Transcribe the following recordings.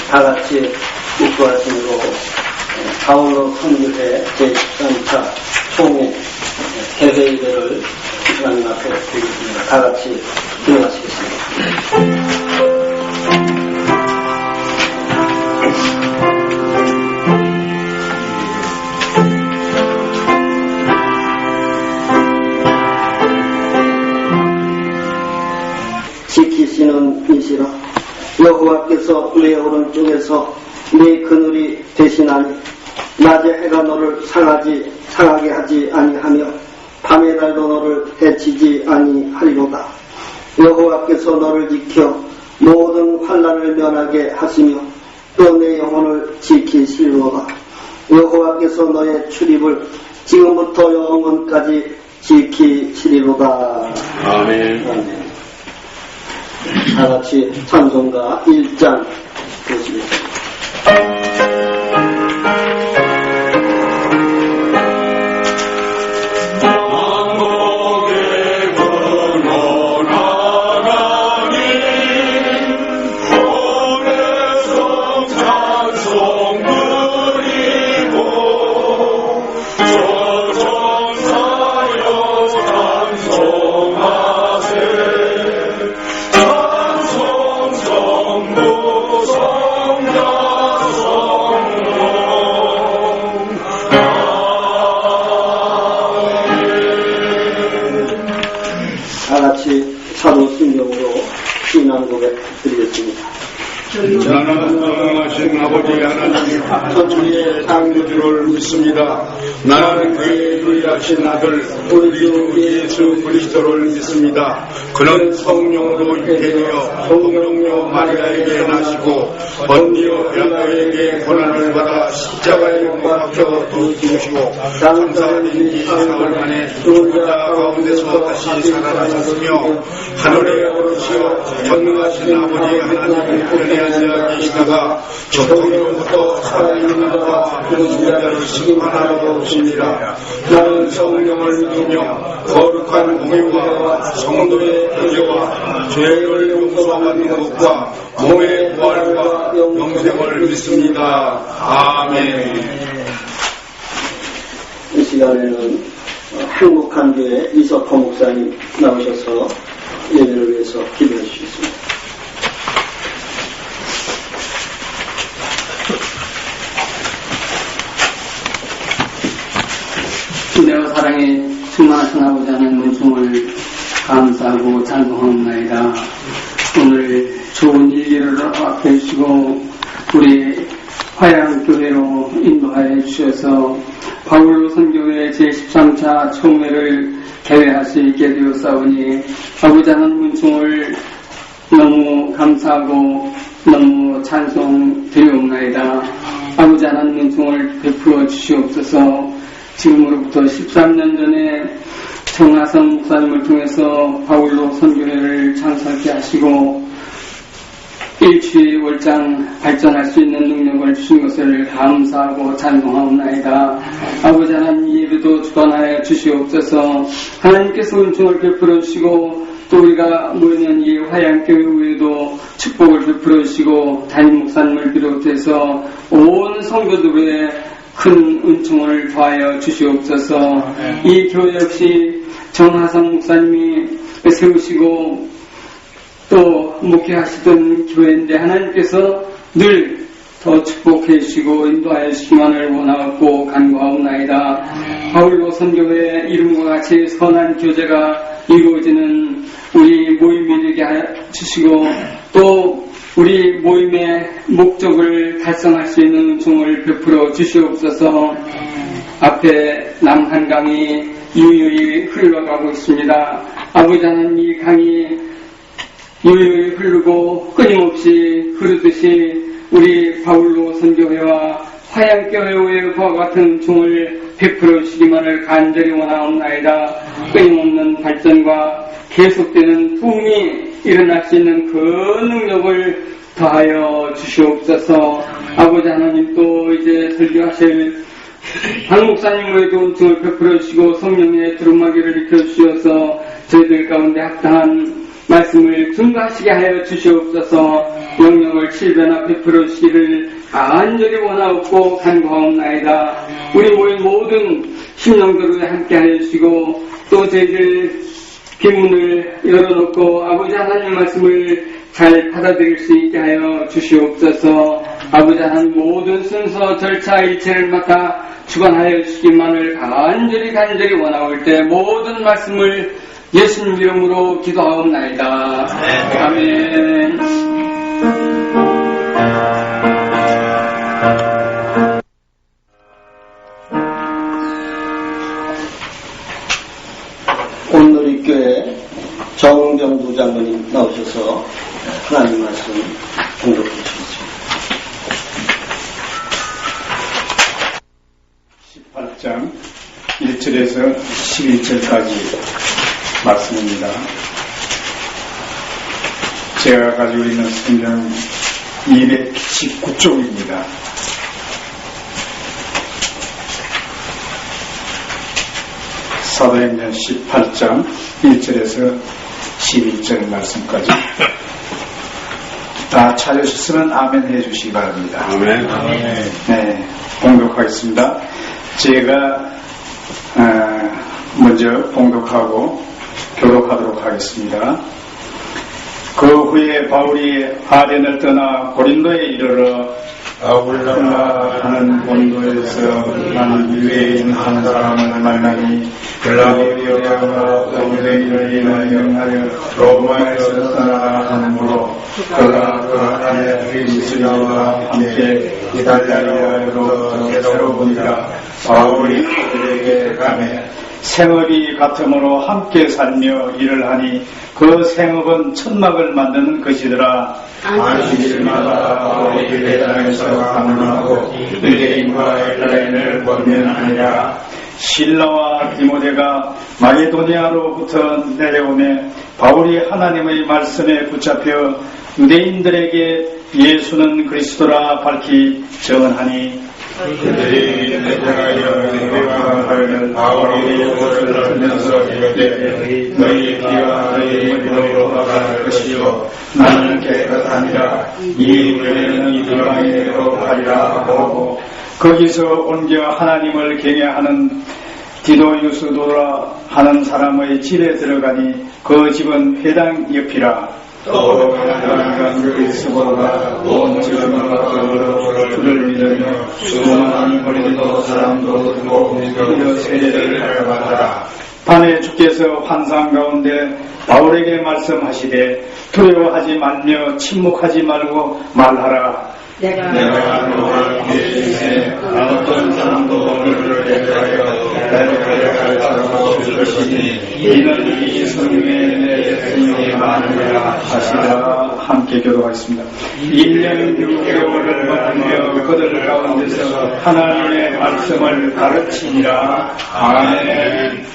다 같이 기뻐하심으로 바울로 선교회 제13차 총회 개회일을 하나님 앞에 드리겠습니다. 다 같이 기도하시겠습니다. 지키시는 이시라 여호와께서 내 오른쪽에서 내 그늘이 되시나니 낮에 해가 너를 상하게 하지 아니하며 밤의 달도 너를 해치지 아니하리로다. 여호와께서 너를 지켜 모든 환난을 면하게 하시며 또 내 영혼을 지키시리로다. 여호와께서 너의 출입을 지금부터 영원까지 지키시리로다. 아멘. 아멘. 다같이 찬송가 1장 보시겠습니다. 나는 전능하신 아버지 하나님 천주의 창조주를 믿습니다. 나는 그의 유일하신 아들 우리 주 예수 그리스도를 믿습니다. 그는 성령으로 잉태되어 성령녀 마리아에게 나시고 번디오 빌라도에게 고난을 받아 십자가에 못 박혀 죽으시고 장사된 지 4일 만에 죽은 자 가운데서 다시 살아나셨으며 하늘에 오르시어 전능하신 아버지 하나님 편에 앉아 계시다가 저통으로부터 살아있는 자와 죽은 자를 심판하러 오시니라. 나는 성령을 믿으며 거룩한 공의와 성도의 교제와 죄를 용서받는 것과 몸의 부활과 영생을 믿습니다. 아멘. 이 시간에는 행복한 교회 이석호 목사님 나오셔서 예배를 위해서 기도해 주시겠습니다. 은혜와 사랑에 충만하신 아버지 하나님 은총을 감사하고 찬송하옵나이다. 오늘 좋은 일기를 앞에 주시고 우리 화양교회로 인도하여 주셔서 바울로 선교회 제13차 총회를 개회할 수 있게 되었사오니 아버지 하나님 은총을 너무 감사하고 너무 찬송드리옵나이다. 아버지 하나님 은총을 베풀어 주시옵소서. 지금으로부터 13년 전에 정하성 목사님을 통해서 바울로 선교회를 창설케 하시고 일취월장 발전할 수 있는 능력을 주신 것을 감사하고 찬송하옵나이다. 아버지 하나님 예배도 주관하여 주시옵소서. 하나님께서 은총을 베풀어 주시고 또 우리가 모이는 이 화양교회에도 축복을 베풀어 주시고 담임 목사님을 비롯해서 온 성도들의 큰 은총을 더하여 주시옵소서. 이 교회 역시 정하성 목사님이 세우시고 또 목회하시던 교회인데 하나님께서 늘 더 축복해 주시고 인도하여 주시기만을 원하고 간구하옵나이다. 바울로 선교회 이름과 같이 선한 교제가 이루어지는 우리 모임이 되게 주시고 또 우리 모임의 목적을 달성할 수 있는 은총을 베풀어 주시옵소서. 앞에 남한강이 유유히 흘러가고 있습니다. 아버지 하나님 이 강이 유유히 흐르고 끊임없이 흐르듯이 우리 바울로 선교회와 화양교회와 같은 은총을 베풀어 주시기만을 간절히 원하옵나이다. 끊임없는 발전과 계속되는 부흥이 일어날 수 있는 그 능력을 더하여 주시옵소서. 아버지 하나님 또 이제 설교하실 박 목사님에게도 은총을 베풀어 주시고 성령의 두루마기를 일으켜 주셔서 저희들 가운데 합당한 말씀을 증거하시게 하여 주시옵소서. 영영을 실변화 베풀어 주시기를 간절히 원하옵고 간구하옵나이다. 우리 모인 모든 심령들을 함께 하여 주시고 또 저희들 귀문을 열어놓고 아버지 하나님 말씀을 잘 받아들일 수 있게 하여 주시옵소서. 아버지 하나님 모든 순서 절차 일체를 맡아 주관하여 주시기만을 간절히 원하올 때 모든 말씀을 예수님 이름으로 기도하옵나이다. 아멘. 온누리교회 정병두 장로님 나오셔서 하나님 말씀 공독해 주시겠습니다. 18장 1절에서 11절까지 말씀입니다. 제가 가지고 있는 성경 219쪽입니다. 사도행전 18장 1절에서 12절 말씀까지 다 찾으셨으면 아멘 해주시기 바랍니다. 아멘. 네, 봉독하겠습니다. 제가 먼저 봉독하고 교독하도록 하겠습니다. 그 후에 바울이 아덴을 떠나 고린도에 이르러 아울라 하는 본도에서 나는 유대인 한 사람을 만나니 글라우디오가 고린도인을 인하여 로마에서 떠나라 하므로 그가 그 안에 프리스리와 함께 이탈리아로 새로 보니라. 바울이 그들에게 가매 생업이 같으므로 함께 살며 일을 하니 그 생업은 천막을 만드는 것이더라. 안식일마다 바울이 회당에서 강론하고 유대인과 헬라인을 권면하니라. 실라와 디모데가 마게도니아로부터 내려오매 바울이 하나님의 말씀에 붙잡혀 유대인들에게 예수는 그리스도라 밝히 전하니 그들이 내장하여 회방하여 바울이 옷을 들면서 이르되 너희 피와 너희 머리로 나갈 것이요 나는 깨끗하니라. 이 외에는 이방인으로 가리라 하고 거기서 옮겨 하나님을 경외하는 디도유스도라 하는 사람의 집에 들어가니 그 집은 회당 옆이라. 또 하나님과 그리스도가 온 지금으로 주를 믿으며 수많은 거리도 사람도 듣고 믿어 세례를 받아라. 밤에 주께서 환상 가운데 바울에게 말씀하시되 두려워하지 말며 침묵하지 말고 말하라. 내가 너를 위해 어떤 사람도 너를 대하여 대적할 사람 없을 것이니 이는 이 성경에 내 생명이 많으리라 하시라. 함께 교도하겠습니다. 1년 6개월을 맡으며 그들 가운데서 하나님의 말씀을 가르치니라. 아멘.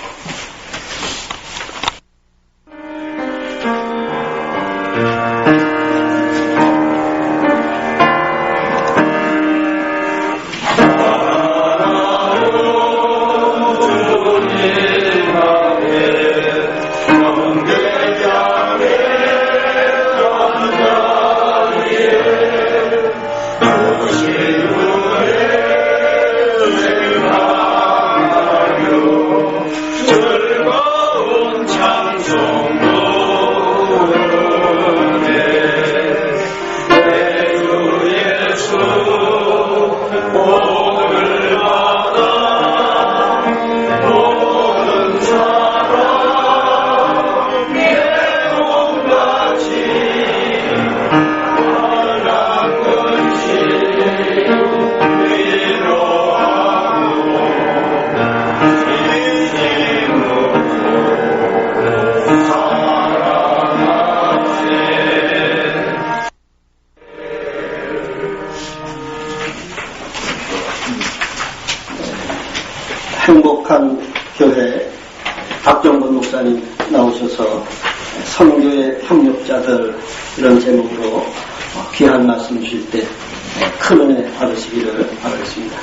행복한 교회 박정권 목사님 나오셔서 선교의 협력자들 이런 제목으로 귀한 말씀 주실 때 큰 은혜 받으시기를 바라겠습니다.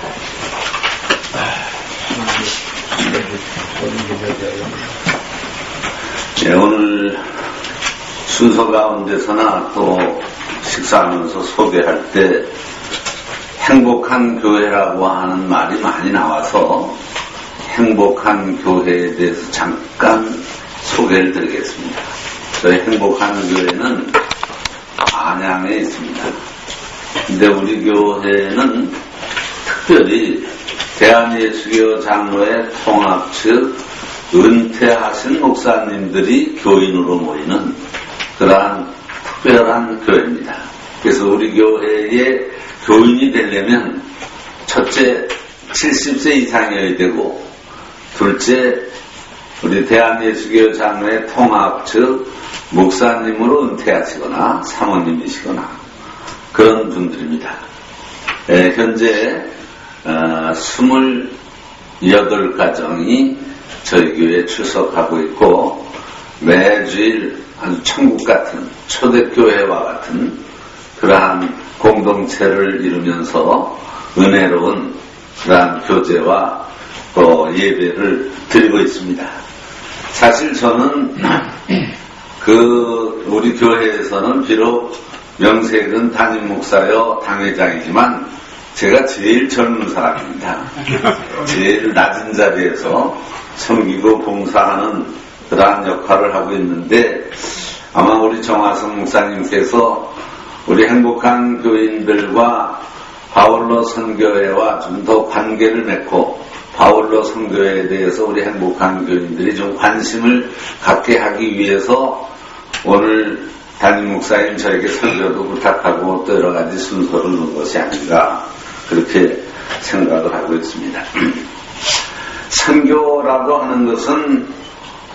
네, 오늘 순서 가운데서나 또 식사하면서 소개할 때 행복한 교회라고 하는 말이 많이 나와서 행복한 교회에 대해서 잠깐 소개를 드리겠습니다. 저희 행복한 교회는 안양에 있습니다. 근데 우리 교회는 특별히 대한예수교 장로회 통합 측 은퇴하신 목사님들이 교인으로 모이는 그러한 특별한 교회입니다. 그래서 우리 교회에 교인이 되려면 첫째 70세 이상이어야 되고, 둘째 우리 대한예수교 장로회 통합 측 목사님으로 은퇴하시거나 사모님이시거나 그런 분들입니다. 현재 28가정이 저희 교회에 출석하고 있고, 매주일 아주 천국 같은 초대교회와 같은 그러한 공동체를 이루면서 은혜로운 그러한 교제와 또 예배를 드리고 있습니다. 사실 저는 우리 교회에서는 비록 명색은 담임 목사요 당회장이지만 제가 제일 젊은 사람입니다. 제일 낮은 자리에서 섬기고 봉사하는 그러한 역할을 하고 있는데, 아마 우리 정화성 목사님께서 우리 행복한 교인들과 바울로 선교회와 좀 더 관계를 맺고 바울로 선교회에 대해서 우리 행복한 교인들이 좀 관심을 갖게 하기 위해서 오늘 담임 목사님 저에게 선교도 부탁하고 또 여러 가지 순서를 놓은 것이 아닌가 그렇게 생각을 하고 있습니다. 선교라고 하는 것은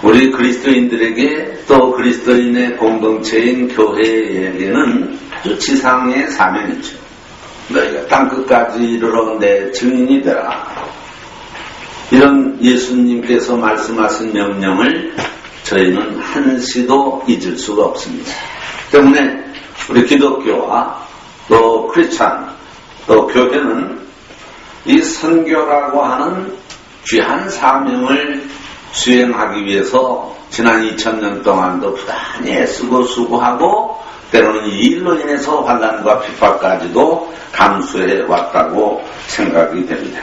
우리 그리스도인들에게 또 그리스도인의 공동체인 교회에게는 아주 지상의 사명이죠. 너희가 땅끝까지 이르러 내 증인이 되라. 이런 예수님께서 말씀하신 명령을 저희는 한시도 잊을 수가 없습니다. 때문에 우리 기독교와 또 크리스찬 또 교회는 이 선교라고 하는 귀한 사명을 수행하기 위해서 지난 2000년 동안도 부단히 애쓰고 수고하고 때로는 이 일로 인해서 환난과 핍박까지도 감수해 왔다고 생각이 됩니다.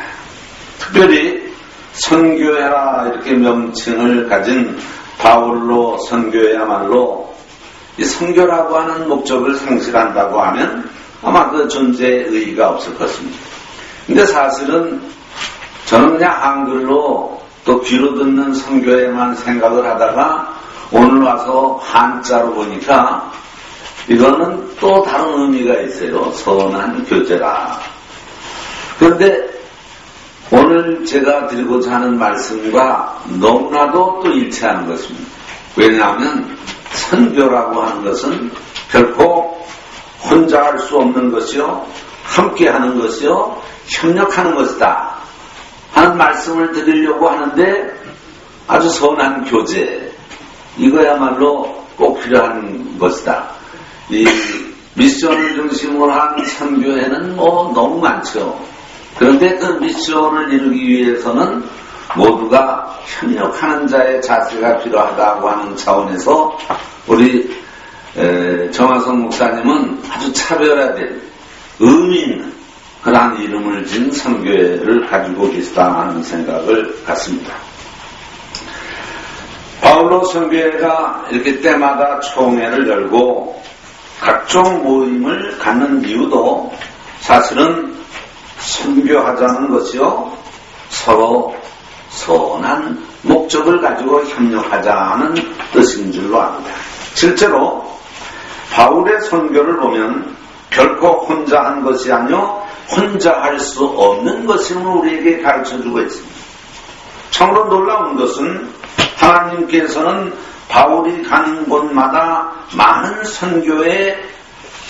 특별히 선교회라 이렇게 명칭을 가진 바울로 선교회야말로 이 선교라고 하는 목적을 상실한다고 하면 아마 그 존재의 의의가 없을 것입니다. 근데 사실은 저는 그냥 한글로 또 귀로 듣는 선교회만 생각을 하다가 오늘 와서 한자로 보니까 이거는 또 다른 의미가 있어요. 선한 교제라. 그런데 오늘 제가 드리고자 하는 말씀과 너무나도 또 일치하는 것입니다. 왜냐하면 선교라고 하는 것은 결코 혼자 할 수 없는 것이요, 함께 하는 것이요, 협력하는 것이다 하는 말씀을 드리려고 하는데, 아주 선한 교제, 이거야말로 꼭 필요한 것이다. 이 미션을 중심으로 한 선교회는 너무 많죠. 그런데 그 미션을 이루기 위해서는 모두가 협력하는 자의 자세가 필요하다고 하는 차원에서 우리 정화성 목사님은 아주 차별화된 의미 있는 그러한 이름을 진 선교회를 가지고 계시다 하는 생각을 갖습니다. 바울로 선교회가 이렇게 때마다 총회를 열고 각종 모임을 갖는 이유도 사실은 선교하자는 것이요, 서로 선한 목적을 가지고 협력하자는 뜻인 줄로 압니다. 실제로 바울의 선교를 보면 결코 혼자 한 것이 아니요 혼자 할 수 없는 것임을 우리에게 가르쳐주고 있습니다. 참으로 놀라운 것은 하나님께서는 바울이 가는 곳마다 많은 선교의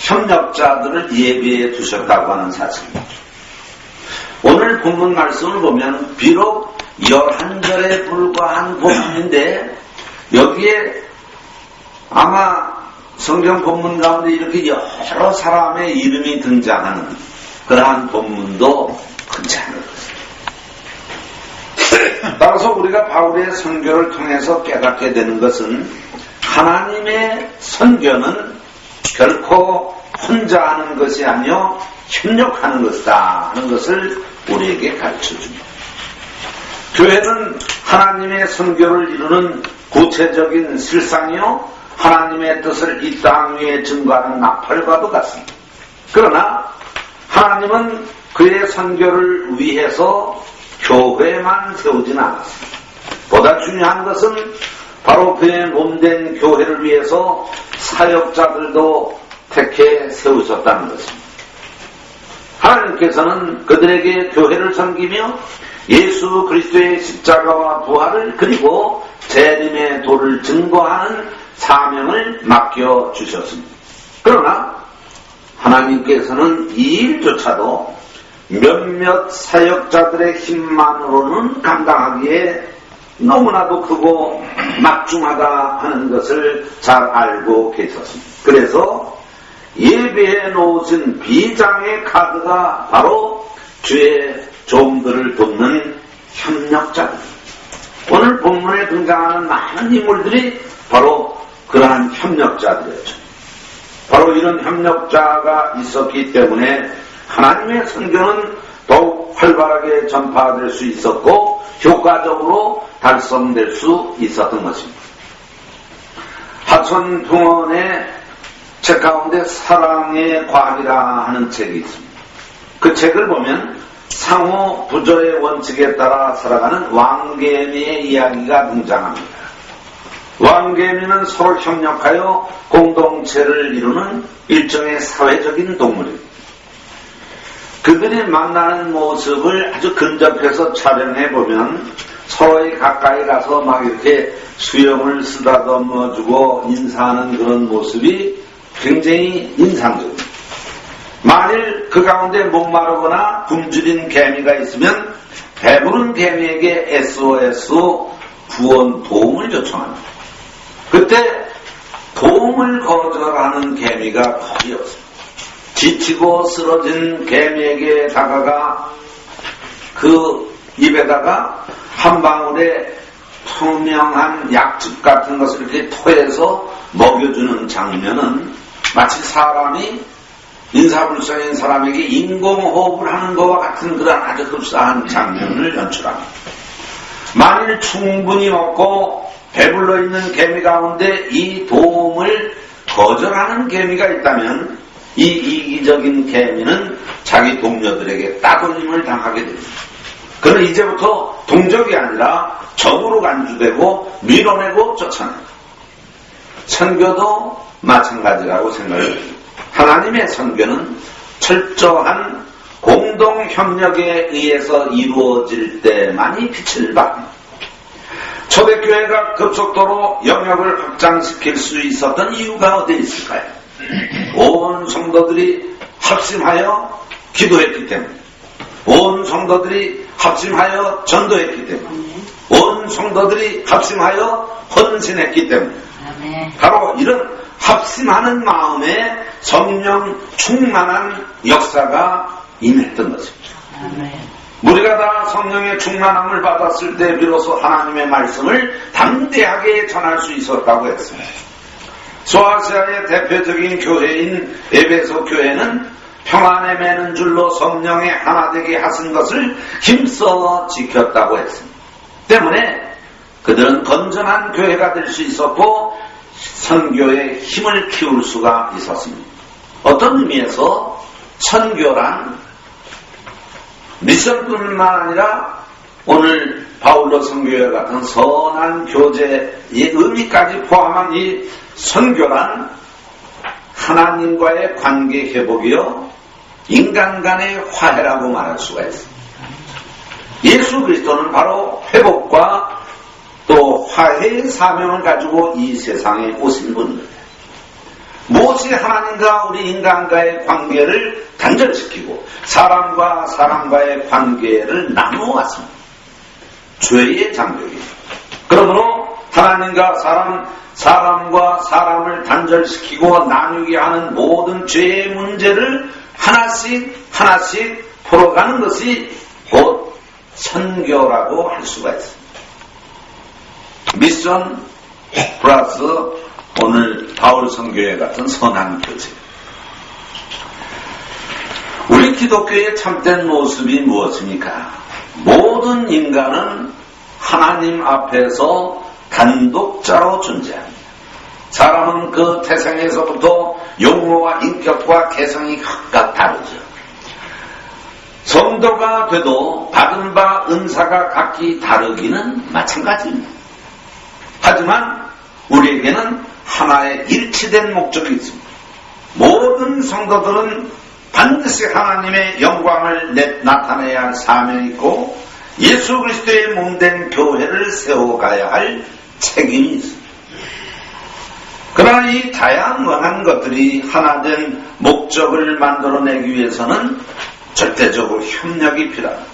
협력자들을 예비해 두셨다고 하는 사실입니다. 오늘 본문 말씀을 보면 비록 11절에 불과한 본문인데 여기에 아마 성경 본문 가운데 이렇게 여러 사람의 이름이 등장하는 그러한 본문도 흔치 않을 것입니다. 따라서 우리가 바울의 선교를 통해서 깨닫게 되는 것은 하나님의 선교는 결코 혼자 하는 것이 아니요 협력하는 것이다 하는 것을 우리에게 가르쳐줍니다. 교회는 하나님의 선교를 이루는 구체적인 실상이요 하나님의 뜻을 이 땅 위에 증거하는 나팔과도 같습니다. 그러나 하나님은 그의 선교를 위해서 교회만 세우지는 않았습니다. 보다 중요한 것은 바로 그의 몸된 교회를 위해서 사역자들도 택해 세우셨다는 것입니다. 하나님께서는 그들에게 교회를 섬기며 예수 그리스도의 십자가와 부활을 그리고 재림의 도를 증거하는 사명을 맡겨주셨습니다. 그러나 하나님께서는 이 일조차도 몇몇 사역자들의 힘만으로는 감당하기에 너무나도 크고 막중하다 하는 것을 잘 알고 계셨습니다. 그래서 예배해 놓으신 비장의 카드가 바로 주의 종들을 돕는 협력자들. 오늘 본문에 등장하는 많은 인물들이 바로 그러한 협력자들이었죠. 바로 이런 협력자가 있었기 때문에 하나님의 선교는 더욱 활발하게 전파될 수 있었고 효과적으로 달성될 수 있었던 것입니다. 하천 동원의 책 가운데 사랑의 과학이라 하는 책이 있습니다. 그 책을 보면 상호 부조의 원칙에 따라 살아가는 왕개미의 이야기가 등장합니다. 왕개미는 서로 협력하여 공동체를 이루는 일종의 사회적인 동물입니다. 그들이 만나는 모습을 아주 근접해서 촬영해보면 서로의 가까이 가서 막 이렇게 수염을 쓰다듬어주고 인사하는 그런 모습이 굉장히 인상적입니다. 만일 그 가운데 목마르거나 굶주린 개미가 있으면 배부른 개미에게 SOS 구원 도움을 요청합니다. 그때 도움을 거절하는 개미가 거의 없습니다. 지치고 쓰러진 개미에게 다가가 그 입에다가 한 방울의 투명한 약즙 같은 것을 이렇게 토해서 먹여주는 장면은 마치 사람이 인사불성인 사람에게 인공호흡을 하는 것과 같은 그런 아주 흡사한 장면을 연출합니다. 만일 충분히 먹고 배불러 있는 개미 가운데 이 도움을 거절하는 개미가 있다면 이 이기적인 개미는 자기 동료들에게 따돌림을 당하게 됩니다. 그는 이제부터 동적이 아니라 적으로 간주되고 밀어내고 쫓아냅니다. 선교도 마찬가지라고 생각을 합니다. 하나님의 선교는 철저한 공동협력에 의해서 이루어질 때만이 빛을 발합니다. 초대교회가 급속도로 영역을 확장시킬 수 있었던 이유가 어디에 있을까요? 온 성도들이 합심하여 기도했기 때문에, 온 성도들이 합심하여 전도했기 때문에, 온 성도들이 합심하여 헌신했기 때문에, 바로 이런 합심하는 마음에 성령 충만한 역사가 임했던 것입니다. 우리가 다 성령의 충만함을 받았을 때 비로소 하나님의 말씀을 담대하게 전할 수 있었다고 했습니다. 소아시아의 대표적인 교회인 에베소 교회는 평안에 매는 줄로 성령의 하나 되게 하신 것을 힘써 지켰다고 했습니다. 때문에 그들은 건전한 교회가 될 수 있었고 선교의 힘을 키울 수가 있었습니다. 어떤 의미에서 선교란 미션뿐만 아니라 오늘 바울로 선교회 같은 선한 교제의 의미까지 포함한 이 선교란 하나님과의 관계 회복이요 인간 간의 화해라고 말할 수가 있습니다. 예수 그리스도는 바로 회복과 또 화해의 사명을 가지고 이 세상에 오신 분입니다. 무엇이 하나님과 우리 인간과의 관계를 단절시키고 사람과 사람과의 관계를 나누어 왔습니다. 죄의 장벽입니다. 그러므로 하나님과 사람과 사람을 단절시키고 나누게 하는 모든 죄의 문제를 하나씩 풀어가는 것이 곧 선교라고 할 수가 있습니다. 미션 플러스 오늘 바울 선교회 같은 선한 교제. 우리 기독교의 참된 모습이 무엇입니까? 모든 인간은 하나님 앞에서 단독자로 존재합니다. 사람은 그 태생에서부터 용모와 인격과 개성이 각각 다르죠. 성도가 돼도 받은 바 은사가 각기 다르기는 마찬가지입니다. 하지만 우리에게는 하나의 일치된 목적이 있습니다. 모든 성도들은 반드시 하나님의 영광을 나타내야 할 사명이 있고 예수 그리스도의 몸된 교회를 세워가야 할 책임이 있습니다. 그러나 이 다양한 것들이 하나된 목적을 만들어내기 위해서는 절대적으로 협력이 필요합니다.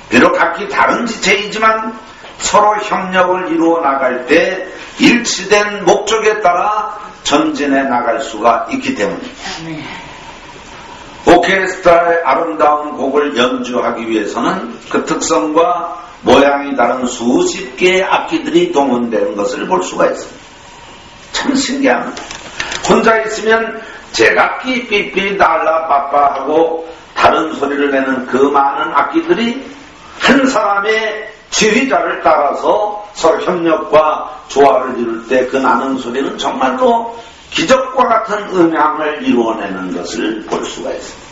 비록 각기 다른 지체이지만 서로 협력을 이루어 나갈 때 일치된 목적에 따라 전진해 나갈 수가 있기 때문입니다. 오케스트라의 아름다운 곡을 연주하기 위해서는 그 특성과 모양이 다른 수십 개의 악기들이 동원되는 것을 볼 수가 있습니다. 참 신기합니다. 혼자 있으면 제각기 삐삐 날라 빠빠 하고 다른 소리를 내는 그 많은 악기들이 한 사람의 지휘자를 따라서 서로 협력과 조화를 이룰 때 그 나는 소리는 정말로 기적과 같은 음향을 이루어내는 것을 볼 수가 있습니다.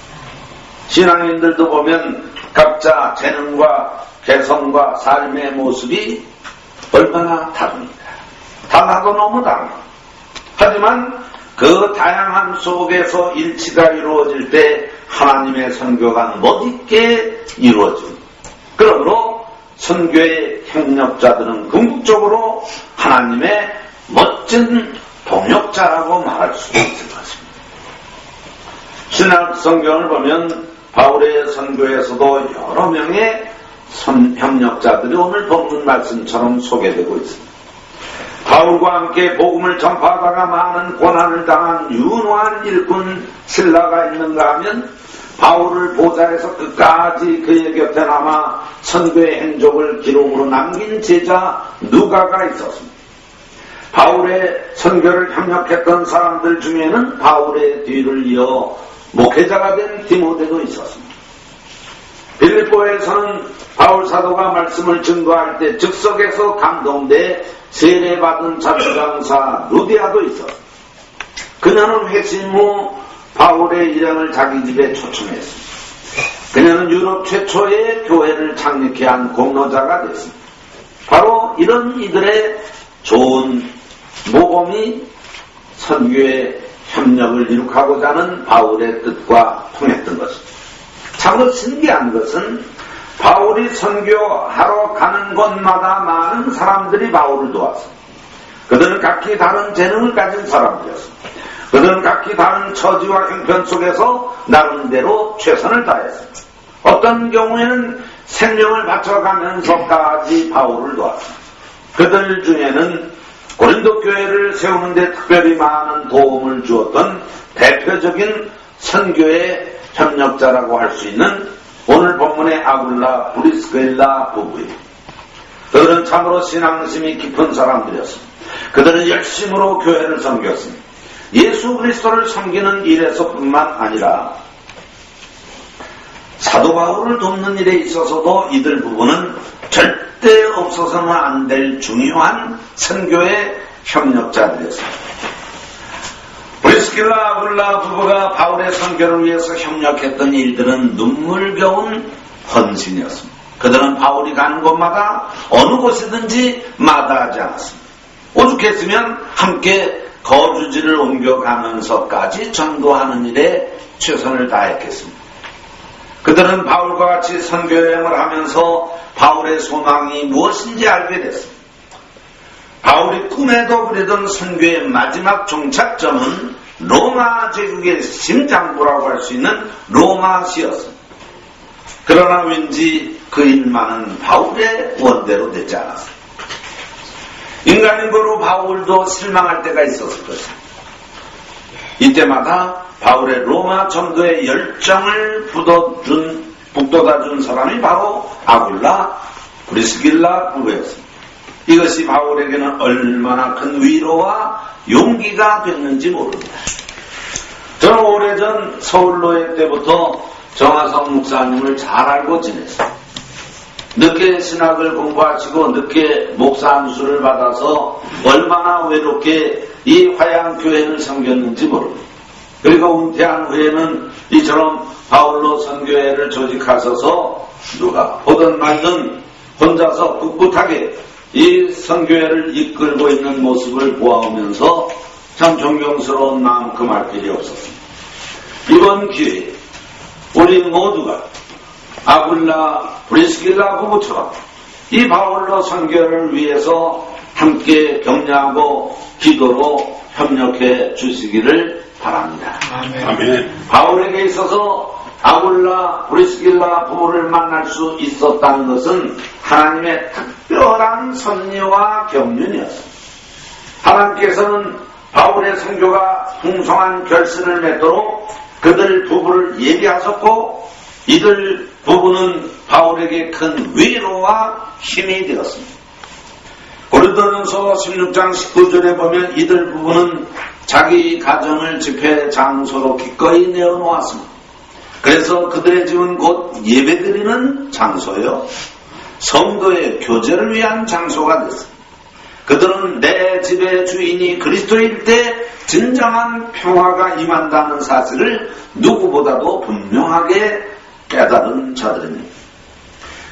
신앙인들도 보면 각자 재능과 개성과 삶의 모습이 얼마나 다릅니까? 달라도 너무 다릅니다. 하지만 그 다양함 속에서 일치가 이루어질 때 하나님의 선교가 멋있게 이루어집니다. 그러므로 선교의 협력자들은 궁극적으로 하나님의 멋진 동역자라고 말할 수 있을 것 같습니다. 신약 성경을 보면 바울의 선교에서도 여러 명의 협력자들이 오늘 본문 말씀처럼 소개되고 있습니다. 바울과 함께 복음을 전파하다가 많은 고난을 당한 윤호한 일꾼 실라가 있는가 하면 바울을 보좌해서 끝까지 그의 곁에 남아 선교의 행적을 기록으로 남긴 제자 누가가 있었습니다. 바울의 선교를 협력했던 사람들 중에는 바울의 뒤를 이어 목회자가 된 디모데도 있었습니다. 빌립보에서는 바울 사도가 말씀을 증거할 때 즉석에서 감동돼 세례받은 자주장사 루디아도 있었습니다. 그녀는 회심 후 바울의 일행을 자기 집에 초청했습니다. 그녀는 유럽 최초의 교회를 창립케 한 공로자가 됐습니다. 바로 이런 이들의 좋은 모범이 선교의 협력을 이룩하고자 하는 바울의 뜻과 통했던 것입니다. 참으로 신기한 것은 바울이 선교하러 가는 곳마다 많은 사람들이 바울을 도왔습니다. 그들은 각기 다른 재능을 가진 사람들이었습니다. 그들은 각기 다른 처지와 형편 속에서 나름대로 최선을 다했습니다. 어떤 경우에는 생명을 바쳐가면서까지 바울을 도왔습니다. 그들 중에는 고린도 교회를 세우는 데 특별히 많은 도움을 주었던 대표적인 선교의 협력자라고 할 수 있는 오늘 본문의 아굴라 브리스길라 부부입니다. 그들은 참으로 신앙심이 깊은 사람들이었습니다. 그들은 열심으로 교회를 섬겼습니다. 예수 그리스도를 섬기는 일에서뿐만 아니라 사도 바울을 돕는 일에 있어서도 이들 부부는 절대 없어서는 안 될 중요한 선교의 협력자들이었습니다. 브리스길라 아굴라 부부가 바울의 선교를 위해서 협력했던 일들은 눈물겨운 헌신이었습니다. 그들은 바울이 가는 곳마다 어느 곳이든지 마다하지 않았습니다. 오죽했으면 함께 거주지를 옮겨가면서까지 전도하는 일에 최선을 다했겠습니다. 그들은 바울과 같이 선교여행을 하면서 바울의 소망이 무엇인지 알게 됐습니다. 바울이 꿈에도 그리던 선교의 마지막 종착점은 로마 제국의 심장부라고 할 수 있는 로마시였습니다. 그러나 왠지 그 일만은 바울의 원대로 되지 않았습니다. 인간인 거로 바울도 실망할 때가 있었을 것입니다. 이때마다 바울의 로마 전도의 열정을 북돋아준 사람이 바로 아굴라 브리스길라 부부였습니다. 이것이 바울에게는 얼마나 큰 위로와 용기가 됐는지 모릅니다. 저는 오래전 서울로회 때부터 정화성 목사님을 잘 알고 지냈어요. 늦게 신학을 공부하시고 늦게 목사 안수를 받아서 얼마나 외롭게 이 화양교회를 섬겼는지 모릅니다. 그리고 은퇴한 후에는 이처럼 바울로 선교회를 조직하셔서 누가 보든 말든 혼자서 꿋꿋하게 이 선교회를 이끌고 있는 모습을 보아오면서 참 존경스러운 마음 금할 필요 없었습니다. 이번 기회에 우리 모두가 아굴라 브리스길라 부부처럼 이 바울로 선교를 위해서 함께 격려하고 기도로 협력해 주시기를 바랍니다. 아멘. 바울에게 있어서 아굴라 브리스길라 부부를 만날 수 있었다는 것은 하나님의 특별한 섭리와 경륜이었습니다. 하나님께서는 바울의 선교가 풍성한 결실을 맺도록 그들 부부를 예비하셨고 이들 부부는 바울에게 큰 위로와 힘이 되었습니다. 고린도전서 16장 19절에 보면 이들 부부는 자기 가정을 집회 장소로 기꺼이 내어놓았습니다. 그래서 그들의 집은 곧 예배드리는 장소요, 성도의 교제를 위한 장소가 됐습니다. 그들은 내 집의 주인이 그리스도일 때 진정한 평화가 임한다는 사실을 누구보다도 분명하게 깨달은 자들입니다.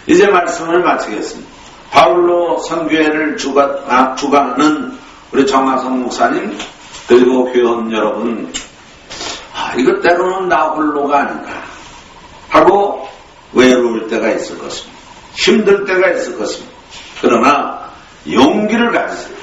이제 말씀을 마치겠습니다. 바울로 선교회를 주관하는 우리 정화성 목사님 그리고 교원 여러분, 이것 때로는 나 홀로가 아닌가 하고 외로울 때가 있을 것입니다. 힘들 때가 있을 것입니다. 그러나 용기를 가지세요.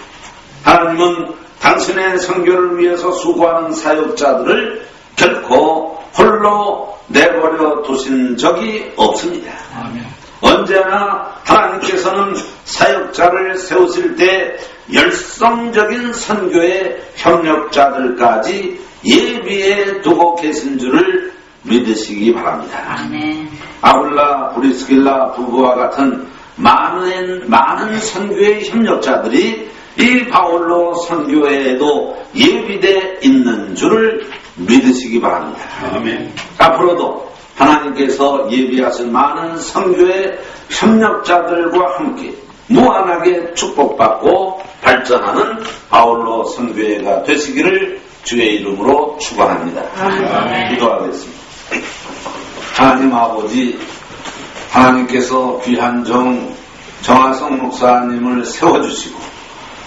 하나님은 당신의 선교를 위해서 수고하는 사역자들을 결코 홀로 내버려 두신 적이 없습니다. 아멘. 언제나 하나님께서는 사역자를 세우실 때 열성적인 선교의 협력자들까지 예비해 두고 계신 줄을 믿으시기 바랍니다. 아멘. 아굴라 브리스길라 부부와 같은 많은 선교의 협력자들이 이 바울로 선교회에도 예비되어 있는 줄을 믿으시기 바랍니다. 아멘. 앞으로도 하나님께서 예비하신 많은 선교의 협력자들과 함께 무한하게 축복받고 발전하는 바울로 선교회가 되시기를 주의 이름으로 축원합니다. 기도하겠습니다. 하나님 아버지, 하나님께서 귀한 정화성 목사님을 세워주시고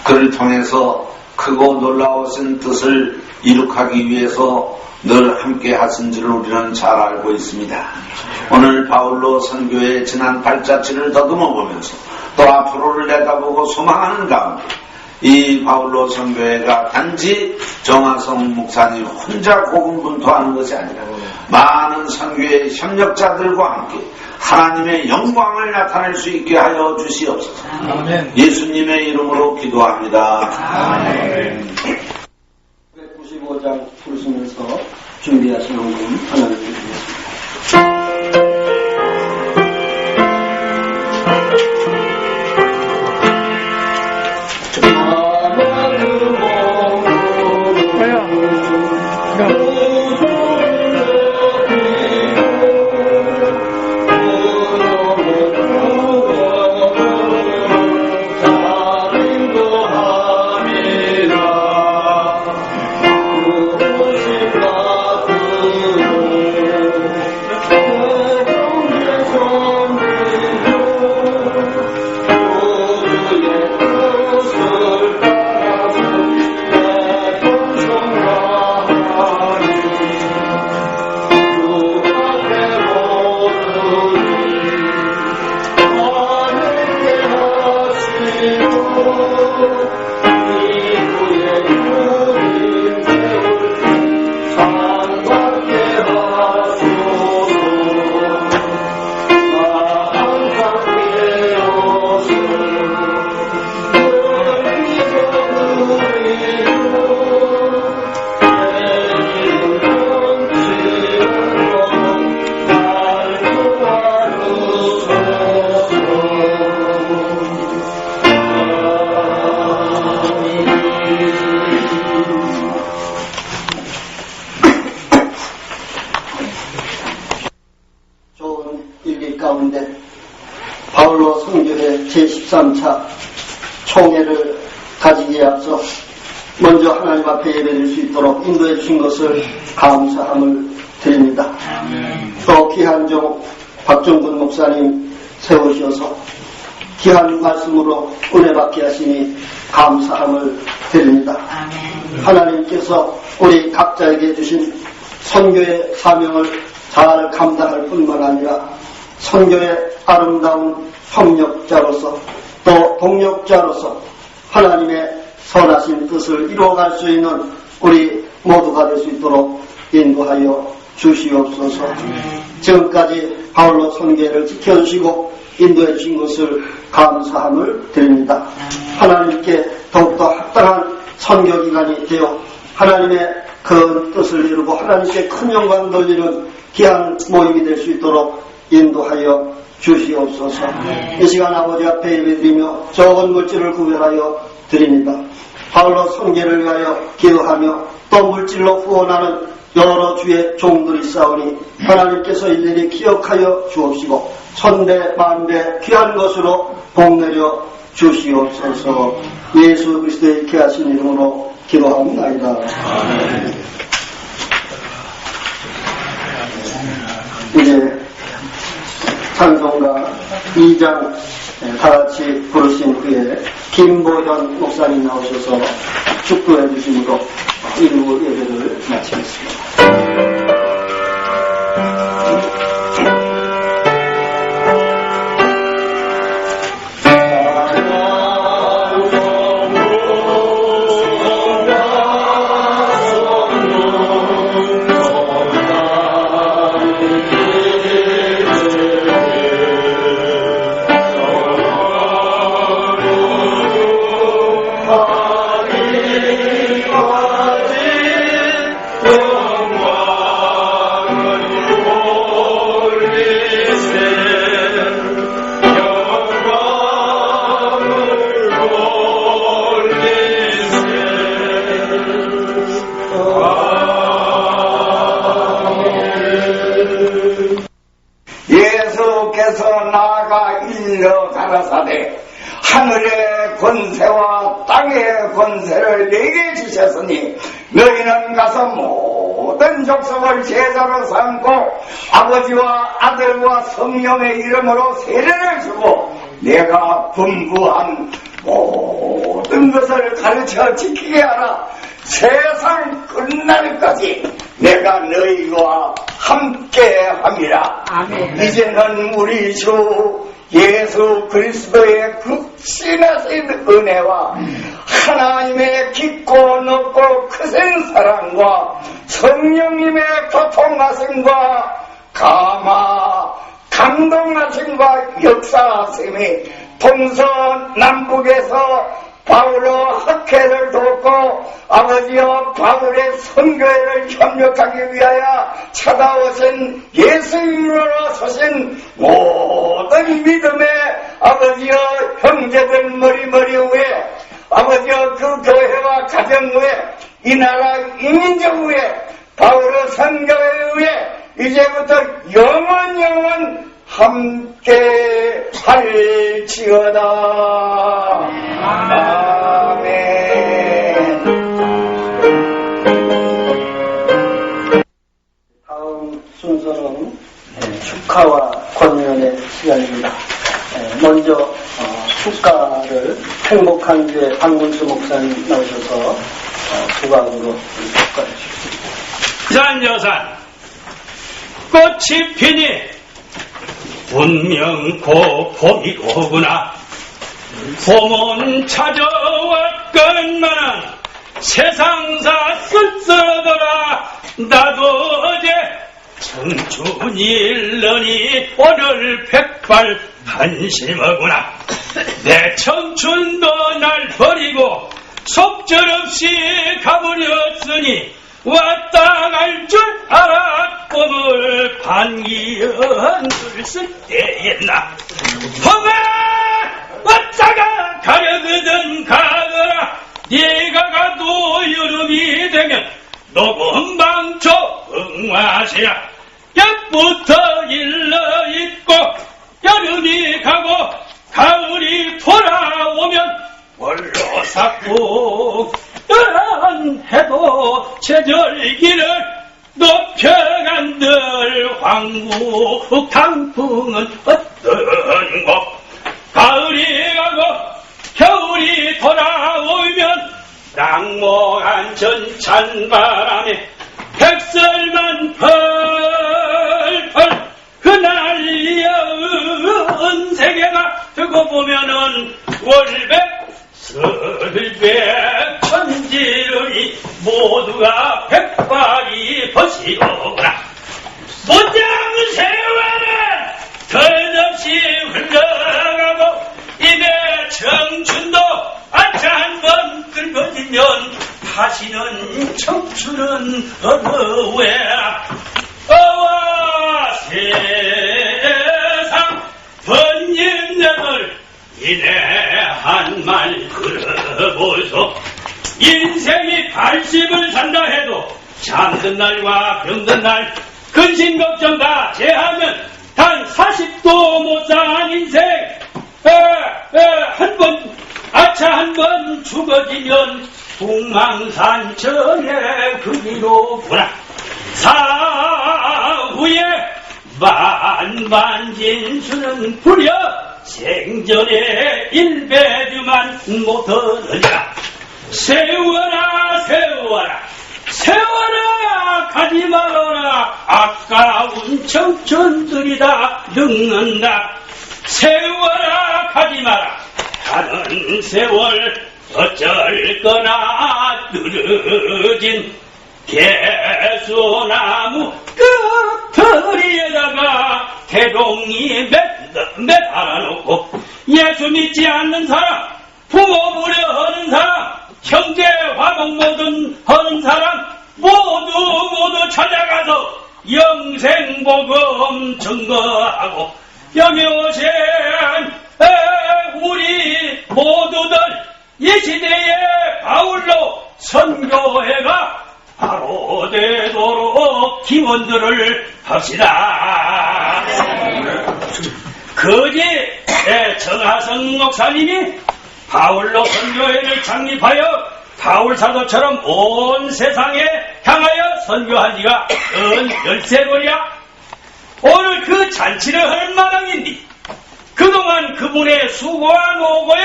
그를 통해서 크고 놀라우신 뜻을 이룩하기 위해서 늘 함께 하신 줄 우리는 잘 알고 있습니다. 오늘 바울로 선교의 지난 발자취를 더듬어 보면서 또 앞으로를 내다보고 소망하는 가운데 이 바울로 선교회가 단지 정화성 목사님 혼자 고군분투하는 것이 아니라 많은 선교의 협력자들과 함께 하나님의 영광을 나타낼 수 있게 하여 주시옵소서. 아멘. 예수님의 이름으로 기도합니다. 아멘. 195장 부르시면서 준비하신 헌금 하나님께 드리겠습니다. 그 가운데 바울로 선교회 제13차 총회를 가지기에 앞서 먼저 하나님 앞에 예배드릴 수 있도록 인도해 주신 것을 감사함을 드립니다. 또 귀한 종 박정근 목사님 세우셔서 귀한 말씀으로 은혜 받게 하시니 감사함을 드립니다. 하나님께서 우리 각자에게 주신 선교의 사명을 잘 감당할 뿐만 아니라 선교의 아름다운 협력자로서 또 동력자로서 하나님의 선하신 뜻을 이루어갈 수 있는 우리 모두가 될 수 있도록 인도하여 주시옵소서. 지금까지 바울로 선교회를 지켜주시고 인도해 주신 것을 감사함을 드립니다. 하나님께 더욱더 합당한 선교기관이 되어 하나님의 그 뜻을 이루고 하나님께 큰 영광 돌리는 귀한 모임이 될 수 있도록 인도하여 주시옵소서. 이 시간 아버지 앞에 예배드리며 적은 물질을 구별하여 드립니다. 바울로 선교를 위하여 기여하며 또 물질로 후원하는 여러 주의 종들이 있사오니 하나님께서 일일이 기억하여 주옵시고 천대 만대 귀한 것으로 복내려 주시옵소서. 예수 그리스도의 귀하신 이름으로 기도합니다. 이제 찬송가 2장 다같이 부르신 후에 김보현 목사님 나오셔서 축도해 주심으로 일부 예배를 마치겠습니다. 예수께서 나아가 일러 가라사대 하늘의 권세와 땅의 권세를 내게 주셨으니 너희는 가서 모든 족속을 제자로 삼고 아버지와 아들과 성령의 이름으로 세례를 주고 내가 분부한 모든 것을 가르쳐 지키게 하라. 세상 끝날까지 내가 너희와 함께함이라. 아멘. 이제는 우리 주 예수 그리스도의 극심하신 은혜와 하나님의 깊고 높고 크신 사랑과 성령님의 교통하심과 감동하심과 역사하심이 동서남북에서 바울로 학회를 돕고 아버지여 바울의 선교회를 협력하기 위하여 찾아오신 예수님으로 서신 모든 믿음의 아버지여 형제들 머리 위에 아버지여 그 교회와 가정 위에 이 나라 이민족 위에 바울의 선교회 위에 이제부터 영원 함께 할지어다. 아멘. 다음 순서는 축하와 권면의 시간입니다. 먼저 축가를 행복한 교회 박문수 목사님 나오셔서 수박으로 축가해 주십시오. 여산 꽃이 피니 분명 곧 봄이 오구나. 봄은 찾아왔건만 세상사 쓸쓸하더라. 나도 어제 청춘이 일러니 오늘 백발 한심하구나. 내 청춘도 날 버리고 속절없이 가버렸으니 왔다 갈 줄 알아. 꿈을 반기언을 쓸 때였나. 봄아 왔다가 가려거든 가거라. 네가 가도 여름이 되면 녹음 방초 응화시야. 약부터 일러 있고 북탕풍은 어떤고 가을이 가고 겨울이 돌아오면 낙모한 전찬 바람에 백설만 펄펄 흩날리는 세계가 두고 보면은 월백 설백 천지르니 모두가 백발이 벗이오라. 못장 세월은 덜없이 흘러가고 입에 청춘도 아차 한번 긁어지면 다시는 청춘은 어느외라. 어와 세상 번님들 이내 한 말 들어보소. 인생이 80을 산다 해도 잠든 날과 병든 날 근심 걱정 다 제하면 단 40도 못 산 인생 한 번 죽어지면 북망산천에 그리로 보라. 사후에 만반진수는 부려 생전에 일배주만 못하느니라. 세워라 세워라 세워라 가지 말아라. 아까운 청춘들이 다 늙는다. 세워라 가지 마라. 가는 세월 어쩔 거나 늘어진 개수나무 끝터리에다가 대동이 매달아놓고 예수 믿지 않는 사람, 부모 부려하는 사람, 형제 화목 모든 하는 사람 모두 찾아가서 영생복음 증거하고 여기 오신 우리 모두들 이 시대에 바울로 선교회가 바로 되도록 기원들을 합시다. 거기 정하성 목사님이 바울로 선교회를 창립하여 바울 사도처럼 온 세상에 향하여 선교한 지가 13번이야. 오늘 그 잔치를 할 마당인데 그동안 그분의 수고와 노고에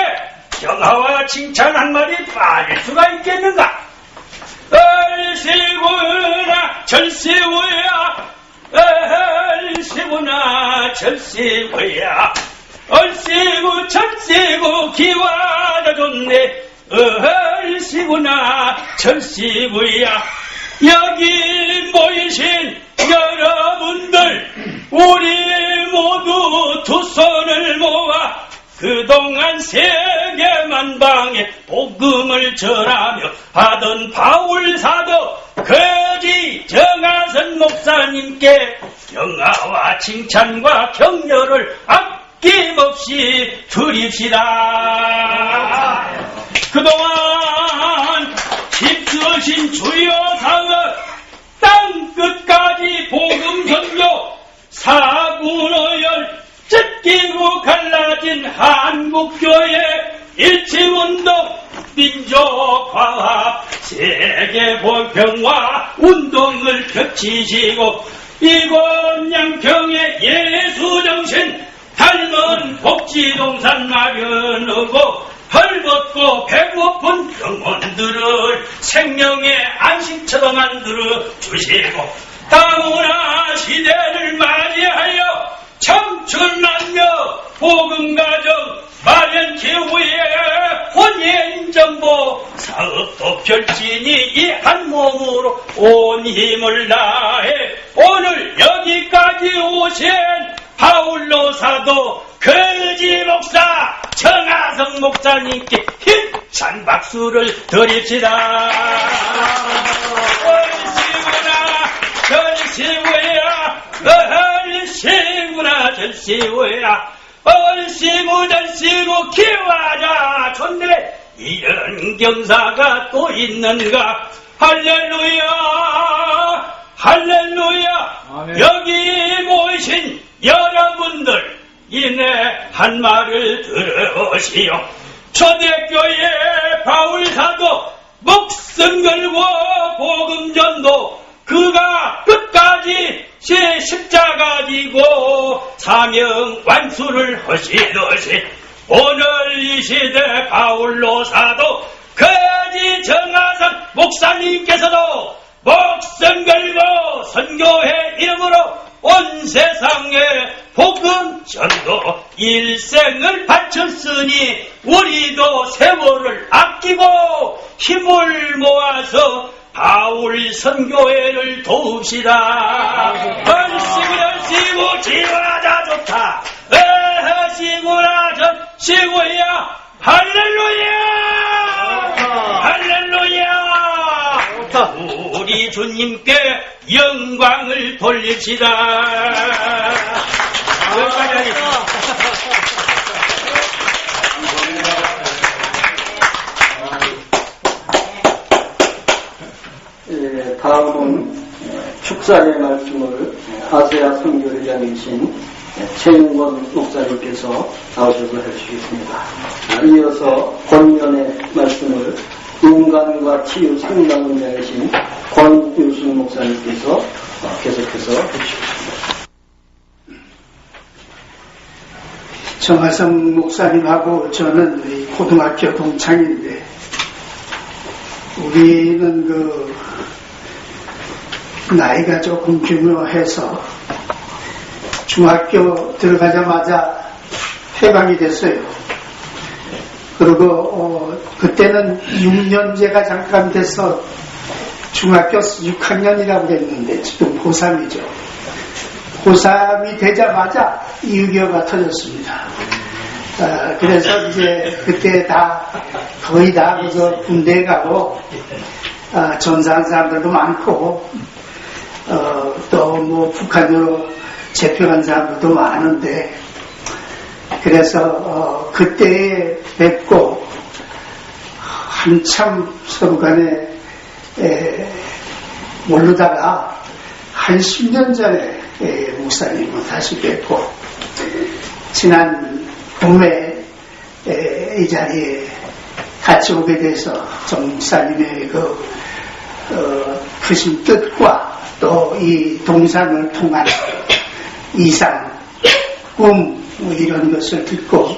경하와 칭찬 한마디 빠질 수가 있겠는가? 얼씨구나 절씨구야 얼씨구나 절씨구야 얼씨구 절씨구 기와다 좋네 얼씨구나 절씨구야. 여기 모이신 여러분들 우리 모두 두 손을 모아 그동안 세계만방에 복음을 전하며 하던 바울 사도 거지 정하선 목사님께 영화와 칭찬과 격려를 아낌없이 드립시다. 그동안 힘쓰신 주요 사업 땅 끝까지 복음 선교 사군어열 찢기고 갈라진 한국교회 일치운동 민족화합 세계보평화 운동을 펼치시고 이곳 양평의 예수정신 닮은 복지동산 마련하고 헐벗고 배고픈 병원들을 생명의 안식처로 만들어 주시고 다문화 시대를 맞이하여 청춘남녀 복음가정 마련 기후에 혼인정보 사업도 펼치니 이 한 몸으로 온 힘을 다해 오늘 여기까지 오신 바울로 사도 거지 목사 정하성 목사님께 힘찬 박수를 드립시다. 절시구야 절시구나 절시구야 얼씨구 절씨구 기와자 좋네. 이런 경사가 또 있는가. 할렐루야 할렐루야. 아멘. 여기 모이신 여러분들 이내 한 말을 들으시오. 초대교회 바울사도 목숨 걸고 복음전도 그가 끝까지 제 십자가 지고 사명 완수를 하시듯이 오늘 이 시대 바울로 사도 거지 정하선 목사님께서도 목숨 걸고 선교회 이름으로 온 세상에 복음 전도 일생을 바쳤으니 우리도 세월을 아끼고 힘을 모아서 바울 선교회를 도웁시다. 시구야 지와자 좋다. 시구야 시구야 할렐루야 할렐루야. 우리 주님께 영광을 돌립시다. 여기까지 하겠습니다. 다음은 축사의 말씀을 아세아 선교회장이신 최윤권 목사님께서 나오셔서 해주시겠습니다. 이어서 권면의 말씀을 인간과 치유 상담원장이신 권유순 목사님께서 계속해서 해주시겠습니다. 정하성 목사님하고 저는 고등학교 동창인데 우리는 나이가 조금 중요해서 중학교 들어가자마자 해방이 됐어요. 그리고 그때는 6년제가 잠깐 돼서 중학교 6학년이라고 그랬는데 지금 고3이죠. 고3이 되자마자 6.25가 터졌습니다. 그래서 이제 그때 거의 다 그래서 군대에 가고 전사한 사람들도 많고 또 북한으로 재편한 사람들도 많은데 그래서 그때에 뵙고 한참 서로 간에 모르다가 한 10년 전에 목사님을 다시 뵙고 지난 봄에 이 자리에 같이 오게 돼서 정 목사님의 크신 뜻과 또 이 동산을 통한 이상, 꿈 이런 것을 듣고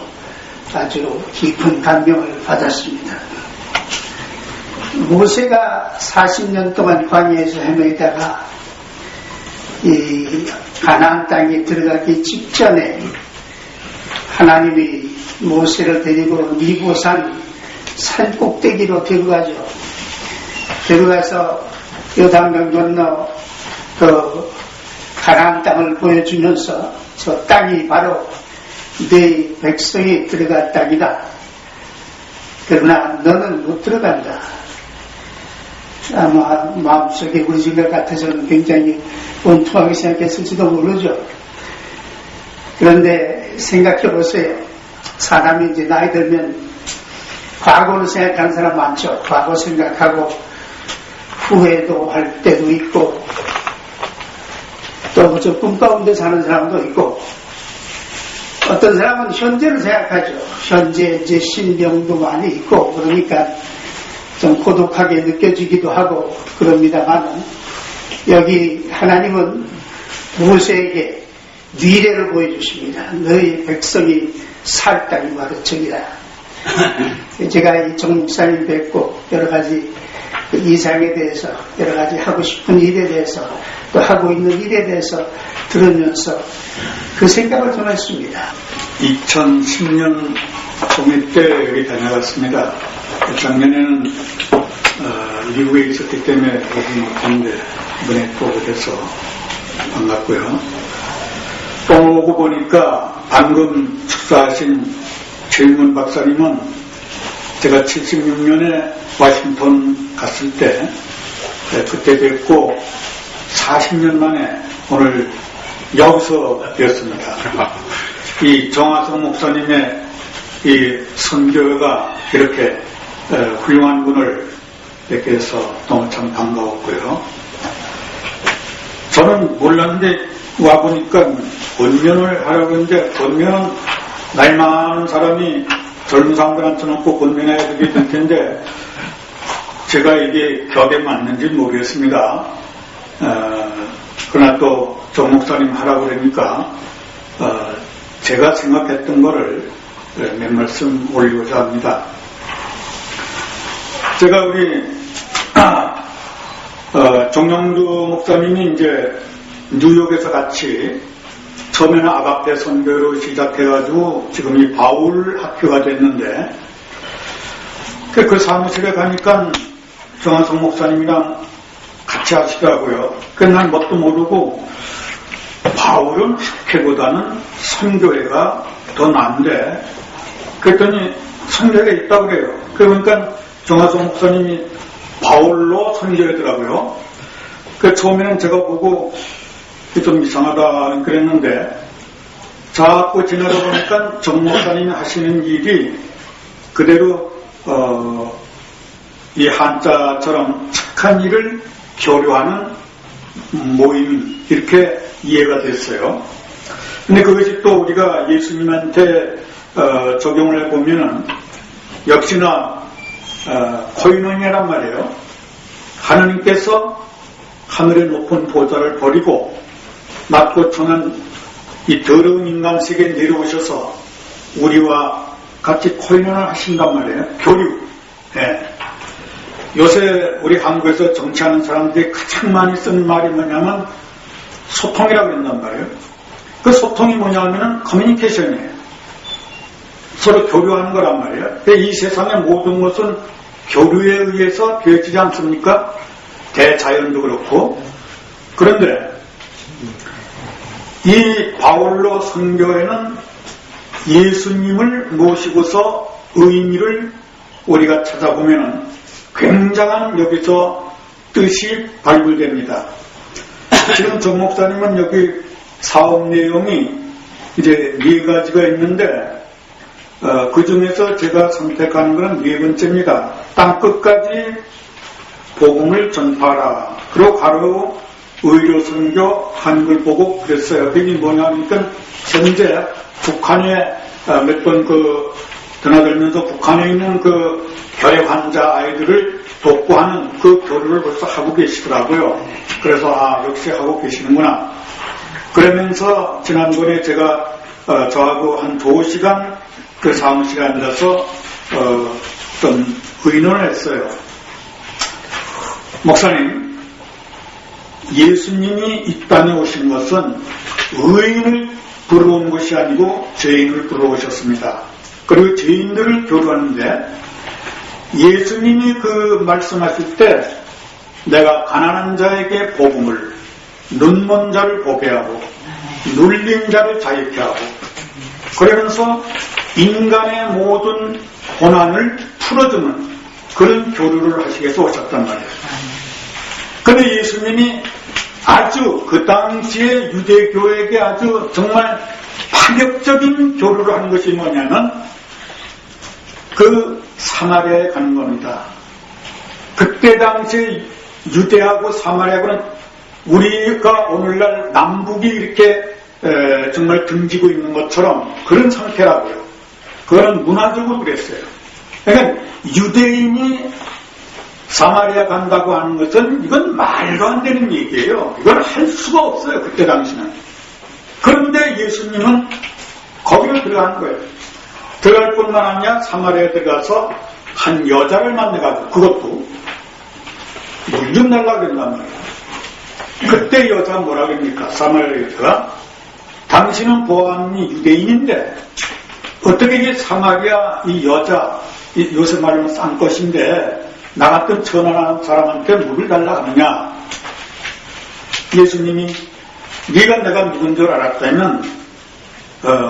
아주 깊은 감명을 받았습니다. 모세가 40년 동안 광야에서 헤매다가 이 가나안 땅에 들어가기 직전에 하나님이 모세를 데리고 니보산 산 꼭대기로 데려가죠. 데려가서 요단강 건너 가나안 땅을 보여주면서 저 땅이 바로 네 백성이 들어갈 땅이다. 그러나 너는 못 들어간다. 아마 마음속에 우리 생각 같아서는 굉장히 원통하게 생각했을지도 모르죠. 그런데 생각해 보세요. 사람이 이제 나이 들면 과거를 생각하는 사람 많죠. 과거 생각하고 후회도 할 때도 있고 또 저 꿈 가운데 사는 사람도 있고 어떤 사람은 현재를 생각하죠. 현재 이제 신병도 많이 있고 그러니까 좀 고독하게 느껴지기도 하고 그럽니다만 여기 하나님은 모세에게 미래를 보여주십니다. 너희 백성이 살 땅이 바로 저기다. 제가 이 정 목사님 뵙고 여러 가지 이상에 대해서 여러 가지 하고 싶은 일에 대해서 또 하고 있는 일에 대해서 들으면서 그 생각을 좀 했습니다. 2010년 봄에 때 여기 다녀왔습니다. 작년에는 미국에 있었기 때문에 오지 못했는데 이번에 또 오게 돼서 반갑고요. 또 오고 보니까 방금 축사하신 최윤권 박사님은 제가 76년에 워싱턴 갔을 때 그때 뵙고 40년 만에 오늘 여기서 뵙습니다. 이 정하성 목사님의 이 선교가 이렇게 훌륭한 분을 뵙게 해서 너무 참 반가웠고요. 저는 몰랐는데 와보니까 권면을 하려고 했는데 권면은 나이 많은 사람이 젊은 사람들한테는 꼭 권면해야 되게 될 텐데 제가 이게 격에 맞는지 모르겠습니다. 그러나 또 정 목사님 하라고 그러니까 제가 생각했던 거를 몇 말씀 올리고자 합니다. 제가 우리 정영두 목사님이 이제 뉴욕에서 같이 처음에는 아바떼 선교로 시작해가지고 지금 이 바울 학교가 됐는데 그 사무실에 가니까 정한성 목사님이랑 같이 하시더라고요. 그래서 난 뭣도 모르고 바울은 학회보다는 선교회가 더 나은데 그랬더니 선교회가 있다고 그래요. 그러니까 정한성 목사님이 바울로 선교회더라고요. 그 처음에는 제가 보고 좀 이상하다 그랬는데 자꾸 지나다 보니까 정 목사님이 하시는 일이 그대로 이 한자처럼 착한 일을 교류하는 모임 이렇게 이해가 됐어요. 근데 그것이 또 우리가 예수님한테 적용을 해보면은 역시나 코이노니아란 말이에요. 하나님께서 하늘의 높은 보좌를 버리고 낮고 천한 이 더러운 인간 세계에 내려오셔서 우리와 같이 코이노니아를 하신단 말이에요. 교류. 예. 요새 우리 한국에서 정치하는 사람들이 가장 많이 쓰는 말이 뭐냐면 소통이라고 그런단 말이에요. 그 소통이 뭐냐면은 커뮤니케이션이에요. 서로 교류하는 거란 말이에요. 이 세상의 모든 것은 교류에 의해서 되어지지 않습니까? 대자연도 그렇고. 그런데 이 바울로 선교회는 예수님을 모시고서 의미를 우리가 찾아보면은 굉장한 여기서 뜻이 발굴됩니다. 지금 정 목사님은 여기 사업 내용이 이제 4가지가 있는데 그 중에서 제가 선택하는 것은 4번째입니다. 땅끝까지 복음을 전파하라. 그리고 가로 의료 선교 한글 보고 그랬어요. 그게 뭐냐니까 현재 북한에 몇 번 드나들면서 북한에 있는 그 결핵 환자 아이들을 돕고 하는 그 교류를 벌써 하고 계시더라고요. 그래서 역시 하고 계시는구나. 그러면서 지난번에 제가 저하고 한 2시간 그 사무실에 앉아서 좀 의논을 했어요. 목사님, 예수님이 이 땅에 오신 것은 의인을 부러온 것이 아니고 죄인을 부러오셨습니다. 그리고 죄인들을 교류하는데 예수님이 그 말씀하실 때 내가 가난한 자에게 복음을, 눈먼 자를 보게 하고 눌린 자를 자유케 하고 그러면서 인간의 모든 고난을 풀어주는 그런 교류를 하시기 위해서 오셨단 말이에요. 그런데 예수님이 아주 그 당시에 유대교에게 아주 정말 파격적인 교류를 하는 것이 뭐냐면 그 사마리아에 가는 겁니다. 그때 당시에 유대하고 사마리아는 우리가 오늘날 남북이 이렇게 정말 등지고 있는 것처럼 그런 상태라고요. 그거는 문화적으로 그랬어요. 그러니까 유대인이 사마리아 간다고 하는 것은 이건 말도 안 되는 얘기예요. 이건 할 수가 없어요. 그때 당시는. 그런데 예수님은 거기로 들어가는 거예요. 들어갈 뿐만 아니라 사마리아에 들어가서 한 여자를 만나가지고 그것도 물좀 달라고 그런단 말이에요. 그때 여자가 뭐라 그럽니까? 사마리아 여자가 당신은 보안이 유대인인데 어떻게 이게 사마리아 이 여자 요새 말하면 싼 것인데 나 같은 천안한 사람한테 물을 달라고 하느냐? 예수님이 네가 내가 누군 줄 알았다면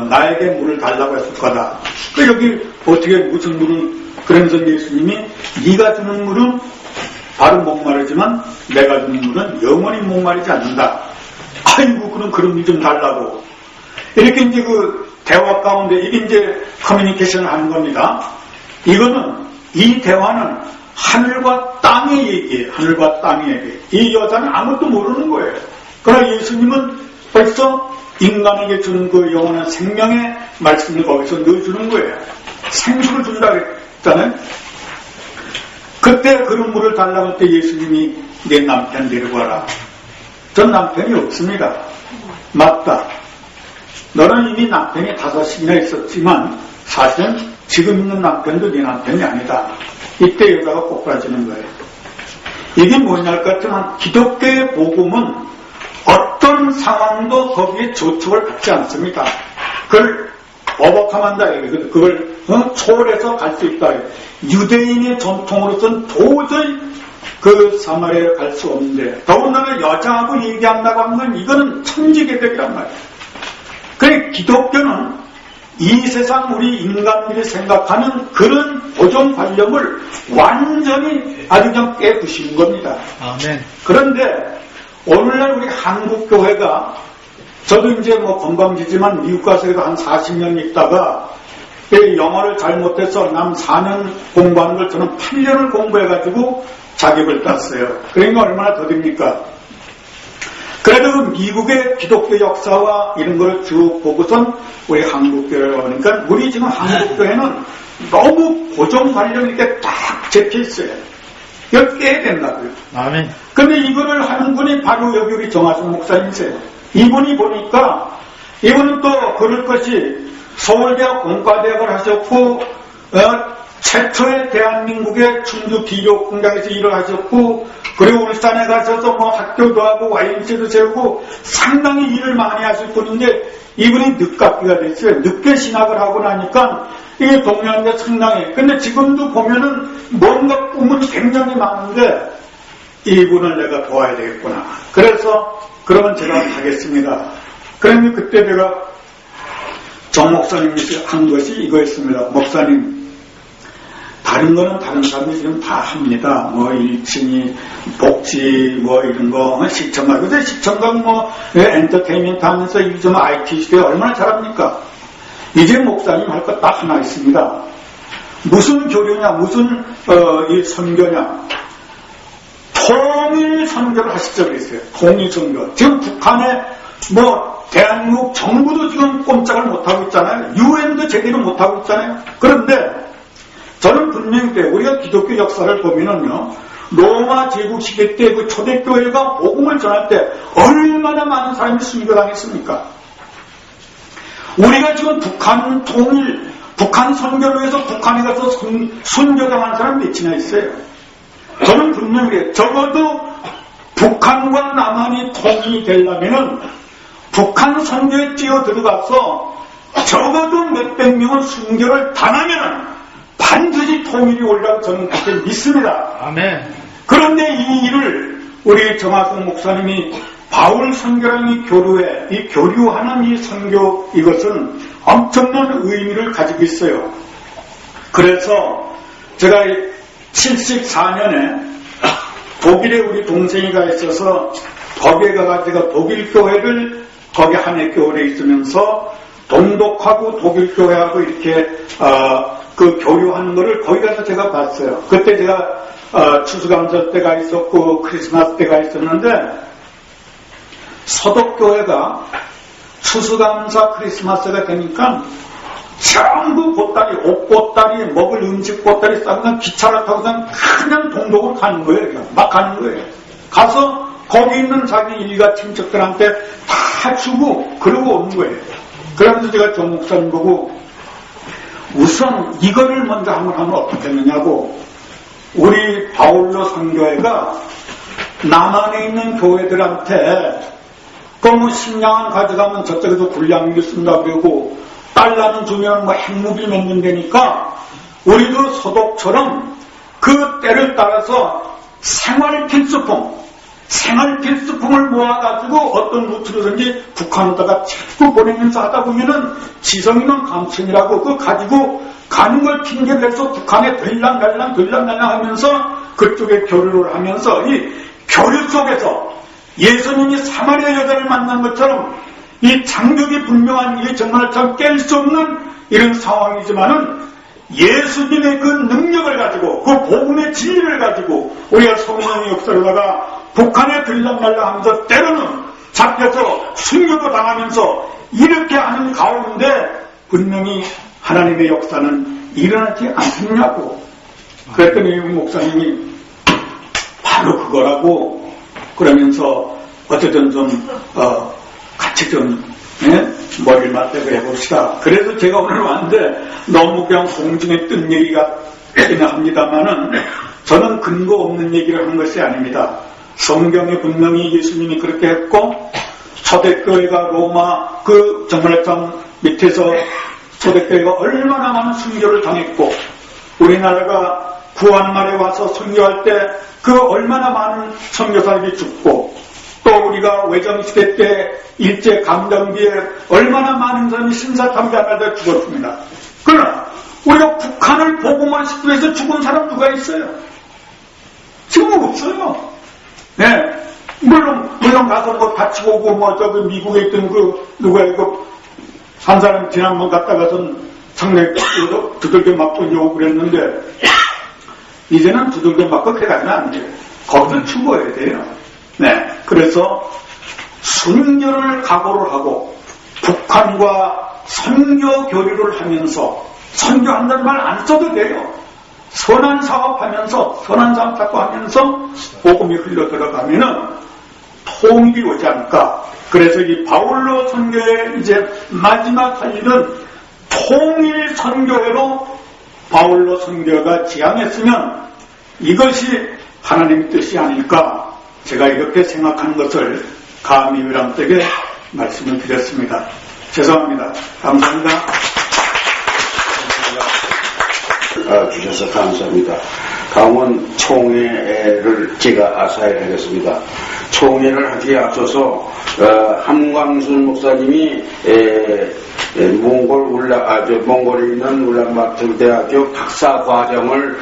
나에게 물을 달라고 했을 거다. 그 여기 어떻게 무슨 물을 그러면서 예수님이 네가 주는 물은 바로 목마르지만 내가 주는 물은 영원히 목마르지 않는다. 아이고 그럼 그런 물 좀 달라고. 이렇게 이제 그 대화 가운데 이게 이제 커뮤니케이션을 하는 겁니다. 이거는 이 대화는 하늘과 땅의 얘기예요. 하늘과 땅의 얘기. 이 여자는 아무것도 모르는 거예요. 그러나 예수님은 벌써 인간에게 주는 그 영원한 생명의 말씀을 거기서 넣어주는 거예요. 생수를 준다 그랬잖아요. 그때 그런 물을 달라고 할 때 예수님이 내 남편 데리고 와라. 전 남편이 없습니다. 맞다. 너는 이미 남편이 5이나 있었지만 사실은 지금 있는 남편도 네 남편이 아니다. 이때 여자가 꼬꾸라지는 거예요. 이게 뭐냐 할 것 같지만 기독교의 복음은 어떤 상황도 거기에 조촉을 받지 않습니다. 그걸 오버컴한다. 그걸 초월해서 갈 수 있다. 유대인의 전통으로서는 도저히 그 사마리아에 갈 수 없는데 더군다나 여자하고 얘기한다고 하는 건 이거는 천지개벽이란 말이에요. 그러니까 기독교는 이 세상 우리 인간들이 생각하는 그런 고정관념을 완전히 아주 그냥 깨부신 겁니다. 아멘. 그런데 오늘날 우리 한국교회가 저도 이제 뭐 건방지지만 미국 가서 한 40년 있다가 영어를 잘못해서 남 4년 공부하는 걸 저는 8년을 공부해가지고 자격을 땄어요. 그러니까 얼마나 더딥니까? 그래도 그 미국의 기독교 역사와 이런 걸 쭉 보고선 우리 한국교회를 오니까 우리 지금 한국교회는 너무 고정관념이 이렇게 딱 잡혀있어요. 이걸 깨야 된다고요. 아멘. 근데 이거를 하는 분이 바로 여기 우리 정하승 목사님이세요. 이분이 보니까 이분은 또 그럴 것이 서울대학 공과대학을 하셨고 최초의 대한민국의 충주 비료 공장에서 일을 하셨고 그리고 울산에 가셔서 뭐 학교도 하고 YMC도 세우고 상당히 일을 많이 하실 분인데 이분이 늦깎이가 됐어요. 늦게 신학을 하고 나니까 이게 동료한테 상당히 근데 지금도 보면은 뭔가 꿈은 굉장히 많은데 이분을 내가 도와야 되겠구나. 그래서 그러면 제가 하겠습니다. 그러면 그때 내가 정 목사님이 한 것이 이거였습니다. 목사님 다른 거는 다른 사람들이 지금 다 합니다. 뭐 일층이 복지 뭐 이런 거 시청각 근데 시청각 뭐 엔터테인먼트 하면서 요즘 IT 시대에 얼마나 잘합니까? 이제 목사님 할 것 딱 하나 있습니다. 무슨 교류냐 무슨 이 선교냐 통일 선교를 하시죠 그랬어요. 통일 선교. 지금 북한에 뭐 대한민국 정부도 지금 꼼짝을 못하고 있잖아요. 유엔도 제대로 못하고 있잖아요. 그런데 저는 분명히 때 우리가 기독교 역사를 보면은요 로마 제국 시대 때 그 초대교회가 복음을 전할 때 얼마나 많은 사람이 순교당했습니까? 우리가 지금 북한 통일, 북한 선교를 위해서 북한에 가서 순교당한 사람이 몇이나 있어요. 저는 분명히 적어도 북한과 남한이 통일이 되려면은 북한 선교에 뛰어 들어가서 적어도 몇백 명은 순교를 당하면은 반드시 통일이 오리라고 저는 그렇게 믿습니다. 아멘. 그런데 이 일을 우리 정하승 목사님이 바울 선교라는 이 교류에 이 교류하는 이 선교 이것은 엄청난 의미를 가지고 있어요. 그래서 제가 74년에 독일에 우리 동생이 가 있어서 거기에 가가지고 독일 교회를 거기 한해교회에 있으면서 동독하고 독일 교회하고 이렇게 그 교류하는 거를 거기 가서 제가 봤어요. 그때 제가 추수감사 때가 있었고 크리스마스 때가 있었는데 서독교회가 추수감사 크리스마스가 되니까 전부 보따리, 옷 보따리, 먹을 음식 보따리 싸고 기차를 타고 그냥 동독으로 가는 거예요. 그냥 막 가는 거예요. 가서 거기 있는 자기 일가 친척들한테 다 주고 그러고 오는 거예요. 그러면서 제가 정 목사님 보고 우선 이거를 먼저 한번 하면 어떻겠느냐고 우리 바울로 선교회가 남한에 있는 교회들한테 뭐 식량을 가져가면 저쪽에서 군량미를 쓴다 그러고 달러는 주면 뭐 핵무기 맺는다니까 우리도 소독처럼 그 때를 따라서 생활 필수품을 모아가지고 어떤 루트로든지 북한에다가 자꾸 보내면서 하다 보면은 지성이면 감천이라고 그거 가지고 가는 걸 핑계를 해서 북한에 들랑달랑 하면서 그쪽에 교류를 하면서 이 교류 속에서 예수님이 사마리아 여자를 만난 것처럼 이 장벽이 분명한 이 정말 참 깰 수 없는 이런 상황이지만은 예수님의 그 능력을 가지고 그 복음의 진리를 가지고 우리가 성령의 역사로다가 북한에 들락날락 하면서 때로는 잡혀서 순교도 당하면서 이렇게 하는 가운데 분명히 하나님의 역사는 일어나지 않느냐고 그랬더니 목사님이 바로 그거라고 그러면서 어쨌든 좀 같이 같이 좀 머리를 맞대고 해봅시다. 그래서 제가 오늘 왔는데 너무 그냥 공중에 뜬 얘기가 있긴 합니다만은 저는 근거 없는 얘기를 한 것이 아닙니다. 성경에 분명히 예수님이 그렇게 했고 초대교회가 로마 그 정말장 밑에서 초대교회가 얼마나 많은 순교를 당했고 우리나라가 구한말에 와서 선교할 때 그 얼마나 많은 선교사들이 죽고 또 우리가 외정시대 때 일제 감정기에 얼마나 많은 사람이 신사참배하다 죽었습니다. 그러나 우리가 북한을 보고만 싶기 위해서 죽은 사람 누가 있어요? 지금 없어요. 네, 물론 가서 뭐 다치고 오고 뭐 저기 미국에 있던 한 사람 지난번 갔다 가서는 상당히 두들겨 맞고 오고 그랬는데 이제는 두들겨 맞고 해가지는 안 돼요. 거기서 죽어야 돼요. 네, 그래서 순교를 각오를 하고 북한과 선교 교류를 하면서 선교한다는 말 안 써도 돼요. 선한 사업하면서 선한 사업 자꾸 하면서 복음이 흘러 들어가면은 통일이 오지 않을까. 그래서 이 바울로 선교의 이제 마지막 할 일은 통일 선교회로 바울로 선교가 지향했으면 이것이 하나님의 뜻이 아닐까. 제가 이렇게 생각하는 것을 감히 여러분에게 말씀을 드렸습니다. 죄송합니다. 감사합니다. 주셔서 감사합니다. 다음은 총회를 제가 아사히 하겠습니다. 총회를 하기에 앞서서 함광순 목사님이 몽골에 있는 울란바토르 대학교 박사 과정을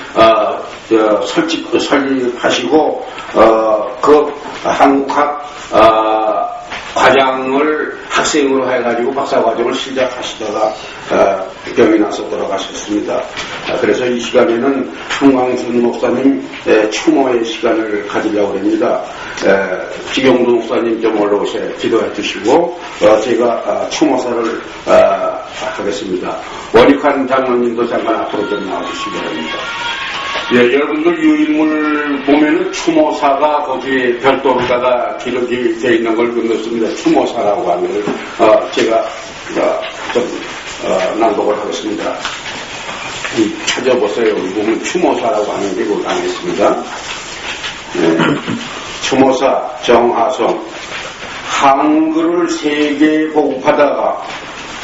설립하시고 그 한국학 과장을 학생으로 해가지고 박사 과정을 시작하시다가 병이 나서 돌아가셨습니다. 그래서 이 시간에는 함광순 목사님 추모의 시간을 가지려고 합니다. 지경도 목사님 좀 올라오셔 기도해 주시고 제가 추모사를 하겠습니다. 원익환 장로님도 잠깐 앞으로 좀 나와주시기 바랍니다. 예, 여러분들 유인물 보면은 추모사가 거기에 별도로다가 기록이 되어 있는 걸 넣습니다. 추모사라고 하면 제가 좀 낭독을 하겠습니다. 찾아보세요. 여기 보면 추모사라고 하는 게 그걸 하겠습니다. 추모사 정하성 한글을 세계에 보급하다가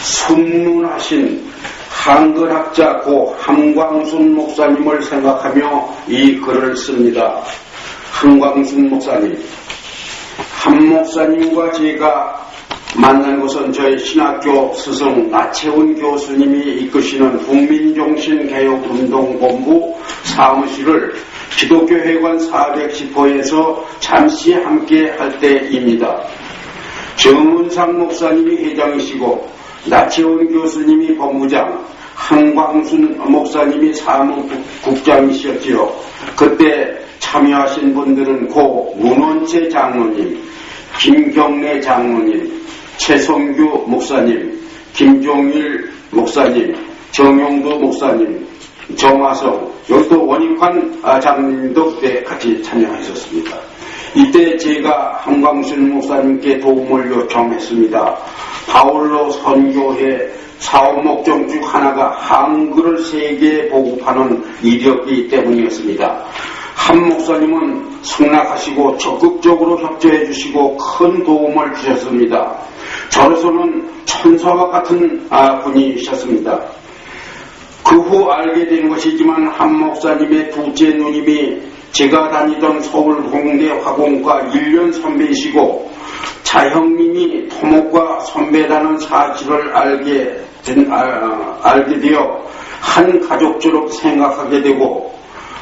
순문하신 한글학자 고 함광순 목사님을 생각하며 이 글을 씁니다. 함광순 목사님, 함 목사님과 제가 만난 것은 저희 신학교 스승 나채훈 교수님이 이끄시는 국민정신개혁운동본부 사무실을 기독교회관 410호에서 잠시 함께 할 때입니다. 정은상 목사님이 회장이시고 나채훈 교수님이 본부장, 함광순 목사님이 사무국장이셨지요. 그때 참여하신 분들은 고 문원채 장로님, 김경래 장로님, 최성규 목사님, 김종일 목사님, 정용도 목사님, 정화성, 여기도 원익환 장로님도 그때 같이 참여하셨습니다. 이때 제가 함광순 목사님께 도움을 요청했습니다. 바울로 선교회 사업 목적 중 하나가 한글을 세계에 보급하는 이력이기 때문이었습니다. 함 목사님은 승낙하시고 적극적으로 협조해 주시고 큰 도움을 주셨습니다. 저로서는 천사와 같은 분이셨습니다. 그 후 알게 된 것이지만 함 목사님의 둘째 누님이 제가 다니던 서울 홍대 화공과 1년 선배이시고 자형님이 토목과 선배라는 사실을 알게 되어 한 가족처럼 생각하게 되고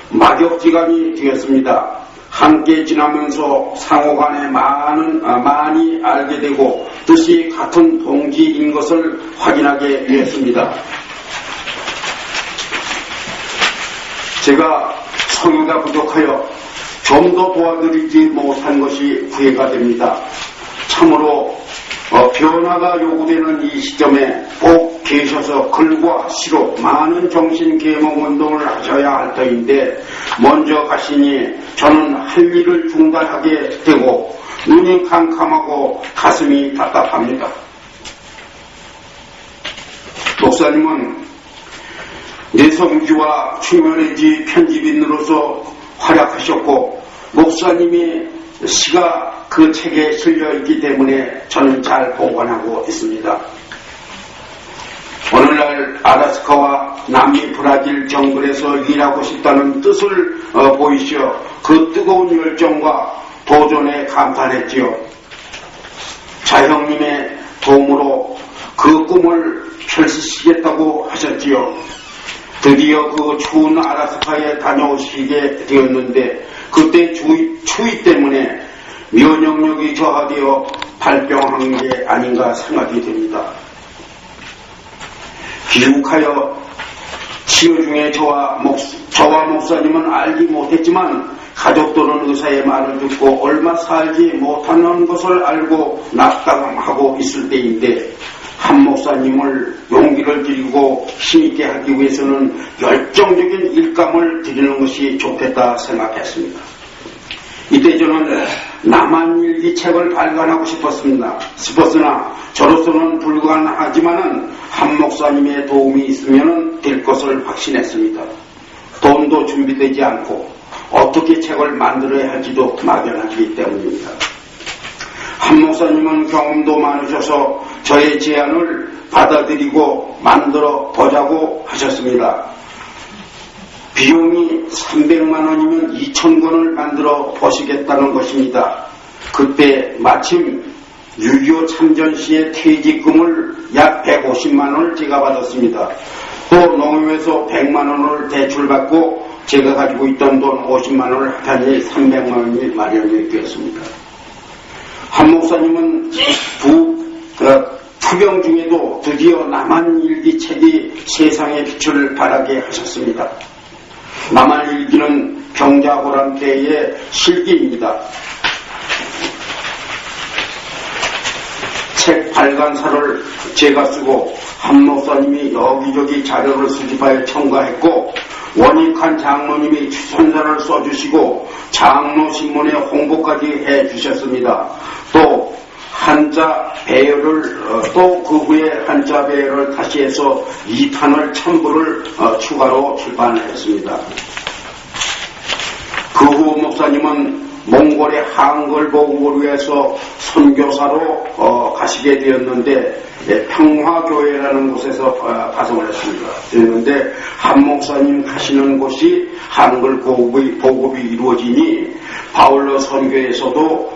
막역지간이 되었습니다. 함께 지나면서 상호간에 많이 알게 되고 뜻이 같은 동지인 것을 확인하게 되었습니다. 제가 성의가 부족하여 좀 더 도와드리지 못한 것이 후회가 됩니다. 참으로 변화가 요구되는 이 시점에 꼭 계셔서 글과 시로 많은 정신개몽운동을 하셔야 할 터인데 먼저 가시니 저는 할 일을 중단하게 되고 눈이 캄캄하고 가슴이 답답합니다. 목사님은 내성주와 충혈의지 편집인으로서 활약하셨고 목사님의 시가 그 책에 실려있기 때문에 저는 잘 보관하고 있습니다. 오늘날 아라스카와 남미 브라질 정글에서 일하고 싶다는 뜻을 보이시어 그 뜨거운 열정과 도전에 감탄했지요. 자형님의 도움으로 그 꿈을 펼치시겠다고 하셨지요. 드디어 그 추운 아라스카에 다녀오시게 되었는데 그때 추위 때문에 면역력이 저하되어 발병한 게 아닌가 생각이 됩니다. 귀국하여 치유 중에 저와 목사님은 알지 못했지만 가족들은 의사의 말을 듣고 얼마 살지 못하는 것을 알고 낙담하고 있을 때인데 한 목사님을 용기를 드리고 힘있게 하기 위해서는 열정적인 일감을 드리는 것이 좋겠다 생각했습니다. 이때 저는 남한일기 책을 발간하고 싶었으나 저로서는 불가능하지만은 한 목사님의 도움이 있으면 될 것을 확신했습니다. 돈도 준비되지 않고 어떻게 책을 만들어야 할지도 막연하기 때문입니다. 한 목사님은 경험도 많으셔서 저의 제안을 받아들이고 만들어 보자고 하셨습니다. 비용이 300만 원이면 2,000권을 만들어 보시겠다는 것입니다. 그때 마침 6.25 참전 시의 퇴직금을 약 150만 원을 제가 받았습니다. 또 농협에서 100만 원을 대출받고 제가 가지고 있던 돈 50만 원을 합하니 300만 원이 마련이 되었습니다. 한 목사님은 투병 중에도 드디어 남한일기 책이 세상의 빛을 발하게 하셨습니다. 남한일기는 병자호란 때의 실기입니다. 책 발간사를 제가 쓰고 한 목사님이 여기저기 자료를 수집하여 첨가했고 원익한 장로님이 추천서를 써주시고 장로신문에 홍보까지 해주셨습니다. 또 한자 배열을 또 그 후에 한자 배열을 다시 해서 2탄을 첨부를 추가로 출판했습니다. 그 후 목사님은 몽골의 한글 보급을 위해서 선교사로 가시게 되었는데 평화교회라는 곳에서 가성을 했습니다. 그런데 한 목사님 가시는 곳이 한글 보급이 이루어지니 바울로 선교에서도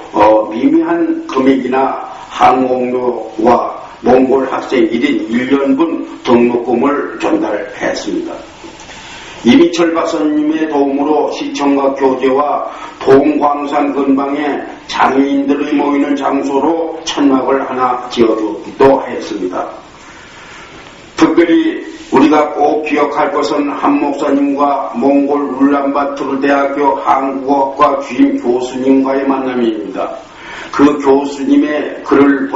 미미한 금액이나 항공료와 몽골 학생 1인 1년분 등록금을 전달했습니다. 이미철 박사님의 도움으로 시청과 교제와 동광산 근방에 장애인들이 모이는 장소로 천막을 하나 지어주기도 했습니다. 특별히 우리가 꼭 기억할 것은 한 목사님과 몽골 울란바토르 대학교 한국어학과 주임 교수님과의 만남입니다. 그 교수님의 글을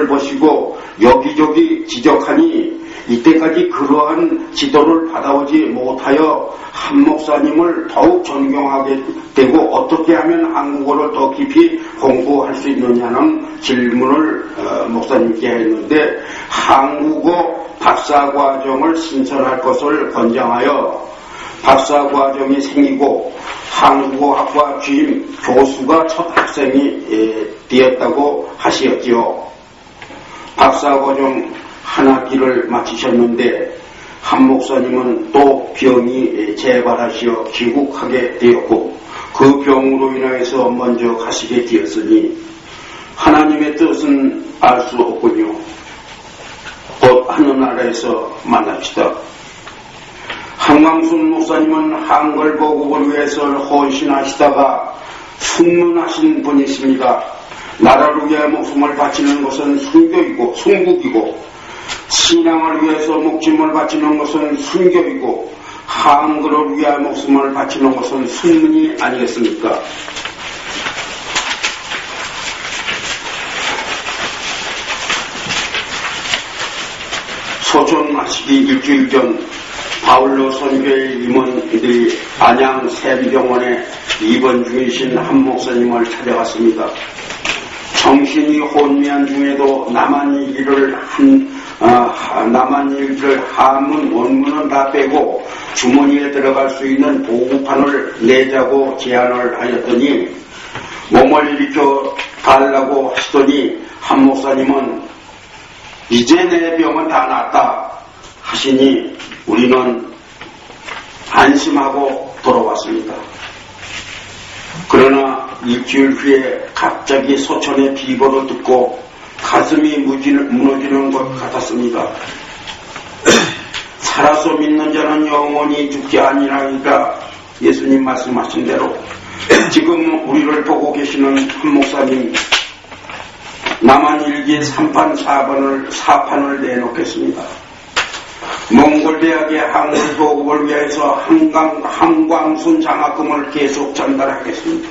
보시고 여기저기 지적하니 이때까지 그러한 지도를 받아오지 못하여 한 목사님을 더욱 존경하게 되고 어떻게 하면 한국어를 더 깊이 공부할 수 있느냐는 질문을 목사님께 했는데 한국어 박사과정을 신설할 것을 권장하여 박사과정이 생기고 한국어학과 주임 교수가 첫 학생이 되었다고 하시었지요. 박사과정 한 학기를 마치셨는데 한 목사님은 또 병이 재발하시어 귀국하게 되었고 그 병으로 인하여서 먼저 가시게 되었으니 하나님의 뜻은 알 수 없군요. 곧 하늘나라에서 만납시다. 한광순 목사님은 한글 보급을 위해서 헌신하시다가 순문하신 분이십니다. 나라를 위해 목숨을 바치는 것은 순국이고 신앙을 위해서 목숨을 바치는 것은 순교이고 한글을 위해 목숨을 바치는 것은 순문이 아니겠습니까? 소천하시기 일주일 전 바울로 선교의 임원들이 안양 샘병원에 입원 중이신 한 목사님을 찾아갔습니다. 정신이 혼미한 중에도 남한 일을 한문 원문은 다 빼고 주머니에 들어갈 수 있는 보고판을 내자고 제안을 하였더니 몸을 일으켜 달라고 하시더니 한 목사님은 이제 내 병은 다 낫다 하시니 우리는 안심하고 돌아왔습니다. 그러나 일주일 후에 갑자기 소천의 비보를 듣고 가슴이 무너지는 것 같았습니다. 살아서 믿는 자는 영원히 죽지 아니하리라 예수님 말씀하신 대로 지금 우리를 보고 계시는 한 목사님 남한 일기 3판 4판을 내놓겠습니다. 몽골대학의 한글 보급을 위해서 한광순 장학금을 계속 전달하겠습니다.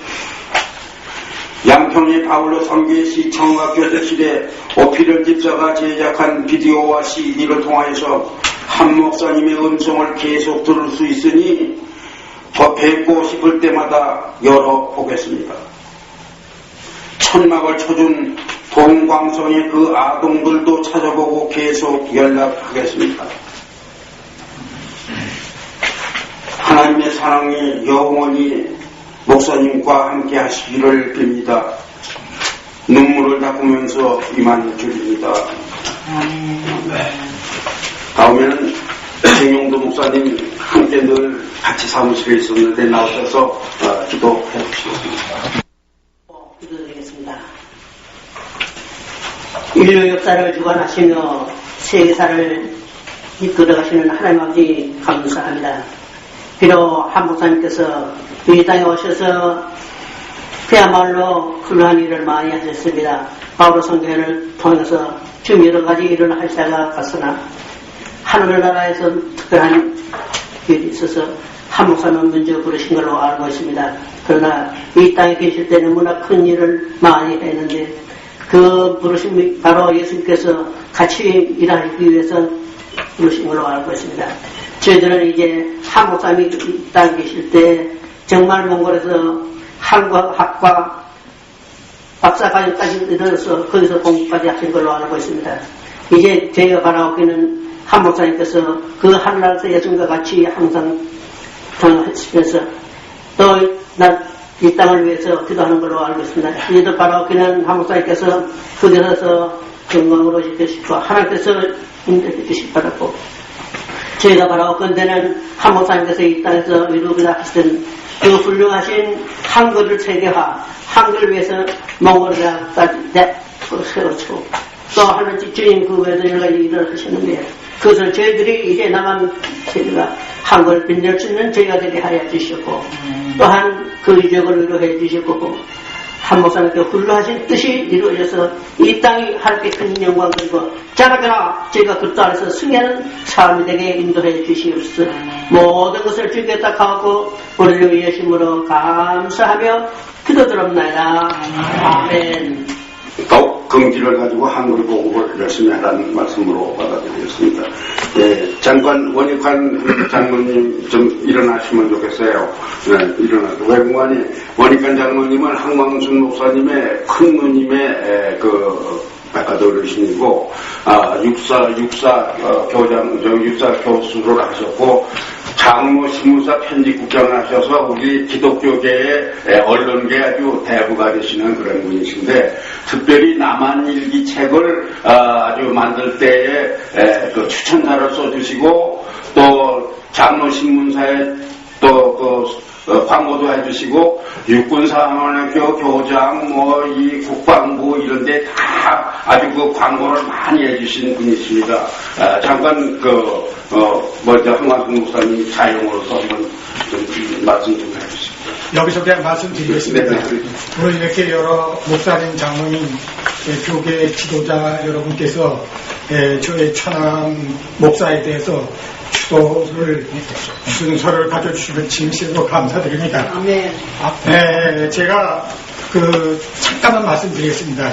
양평의 바울로 선교의 시청과 교대실에 오피를 집사가 제작한 비디오와 CD를 통하여서 한 목사님의 음성을 계속 들을 수 있으니 더 뵙고 싶을 때마다 열어보겠습니다. 천막을 쳐준 동광성의 그 아동들도 찾아보고 계속 연락하겠습니다. 하나님의 사랑이 영원히 목사님과 함께 하시기를 빕니다. 눈물을 닦으면서 이만 드립니다. 다음에는 정용도 목사님 함께 늘 같이 사무실에 있었는데 나오셔서 기도해 주시겠습니다. 기도드리겠습니다. 인류 역사를 주관하시며 세계사를 이끌어가시는 하나님 아버지 감사합니다. 비록 한 목사님께서 이 땅에 오셔서 그야말로 훌륭한 일을 많이 하셨습니다. 바울로 선교회를 통해서 지금 여러 가지 일을 하시다가 갔으나 하늘나라에서 특별한 일이 있어서 한 목사님 먼저 부르신 걸로 알고 있습니다. 그러나 이 땅에 계실 때는 너무나 큰 일을 많이 했는데 그 부르심이 바로 예수님께서 같이 일하기 위해서 부르신 걸로 알고 있습니다. 저희들은 이제 한 목사님이 이 땅에 계실 때 정말 몽골에서 한국학과 박사과정까지 이르러서 거기서 공부까지 하신 걸로 알고 있습니다. 이제 저희가 바라오기는 한 목사님께서 그 하늘나라에서 예수님과 같이 항상 하시면서 또 이 땅을 위해서 기도하는 걸로 알고 있습니다. 이제도 바라오기는 한 목사님께서 거기서 건강으로 지켜주시고 하나님께서 인도해 주시기 바라고 저희가 바라오건대는 한 목사님께서 이 땅에서 이루고자 하시던 그 훌륭하신 한글을 세계화, 한글을 위해서 몽골대학까지 세워주고 또 하는 주님 그 외에도 여러 가지 일을 하셨는데 그것을 저희들이 이제 남한 세계가 한글을 빛낼 수 있는 저희가 되게 하여 주셨고 또한 그 이적을 위로해 주셨고 한 목사님께 훌륭하신 뜻이 이루어져서 이 땅이 하나님께 큰 영광 그리고 자라거나 저희가 그 땅에서 승리하는 사람이 되게 인도해 주시옵소서. 모든 것을 주께 딱하고 우리를 위해 심으로 감사하며 기도드립니다. 아멘. 더욱 긍지를 가지고 한글 보급을 열심히 하라는 말씀으로 받아들이겠습니다. 예, 잠깐 원익환 장로님 좀 일어나시면 좋겠어요. 네, 일어나서 외국관이 원익환 장로님은 한광순 목사님의 큰 누님의 백화도르신이고 육사 교수를 하셨고 장로 신문사 편집국장을 하셔서 우리 기독교계의 언론계 아주 대부가 되시는 그런 분이신데 특별히 남한일기 책을 아주 만들 때에 그 추천사를 써주시고 또 장로 신문사에 또 광고도 해주시고 육군사관학교 교장 이 국방부 이런데 다 아주 그 광고를 많이 해주신 분이십니다. 잠깐 먼저 한광순 목사님 자영으로서 한번 좀 말씀 좀 해주십시오. 여기서 그냥 말씀드리겠습니다. 오늘 이렇게 여러 목사님, 장로님, 교계 지도자 여러분께서 저의 천황 목사에 대해서 추도를 순서를 가져주시면 진심으로 감사드립니다. 아멘. 제가 잠깐만 말씀드리겠습니다.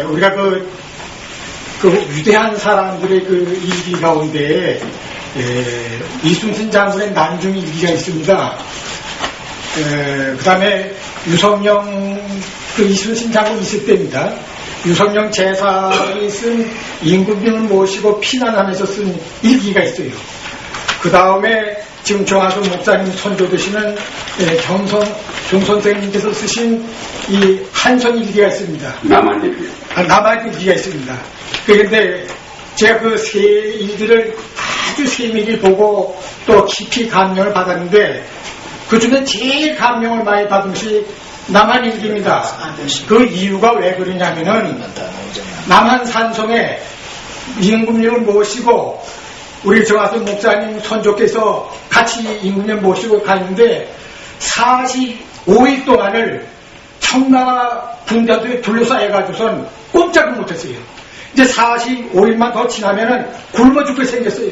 우리가 위대한 사람들의 일기 가운데 이순신 장군의 난중 일기가 있습니다. 그 다음에 유성령 그 이순신 장군 있을 때입니다. 유성령 제사장이 쓴 임금님을 모시고 피난하면서 쓴 일기가 있어요. 그 다음에 지금 정하선 목사님 선조 되시는 정 선생님께서 쓰신 이 한성 일기가 있습니다. 남한 일기. 남한 일기가 있습니다. 그런데 제가 그 세 일기를 아주 세밀히 보고 또 깊이 감명을 받았는데 그 중에 제일 감명을 많이 받은 것이 남한 일기입니다. 그 이유가 왜 그러냐면은 남한 산성에 임금님을 모시고 우리 정하선 목사님 선조께서 같이 임금님 모시고 가는데 45일 동안을 청나라 군대들이 둘러싸여가지고선 꼼짝을 못했어요. 이제 45일만 더 지나면은 굶어 죽게 생겼어요.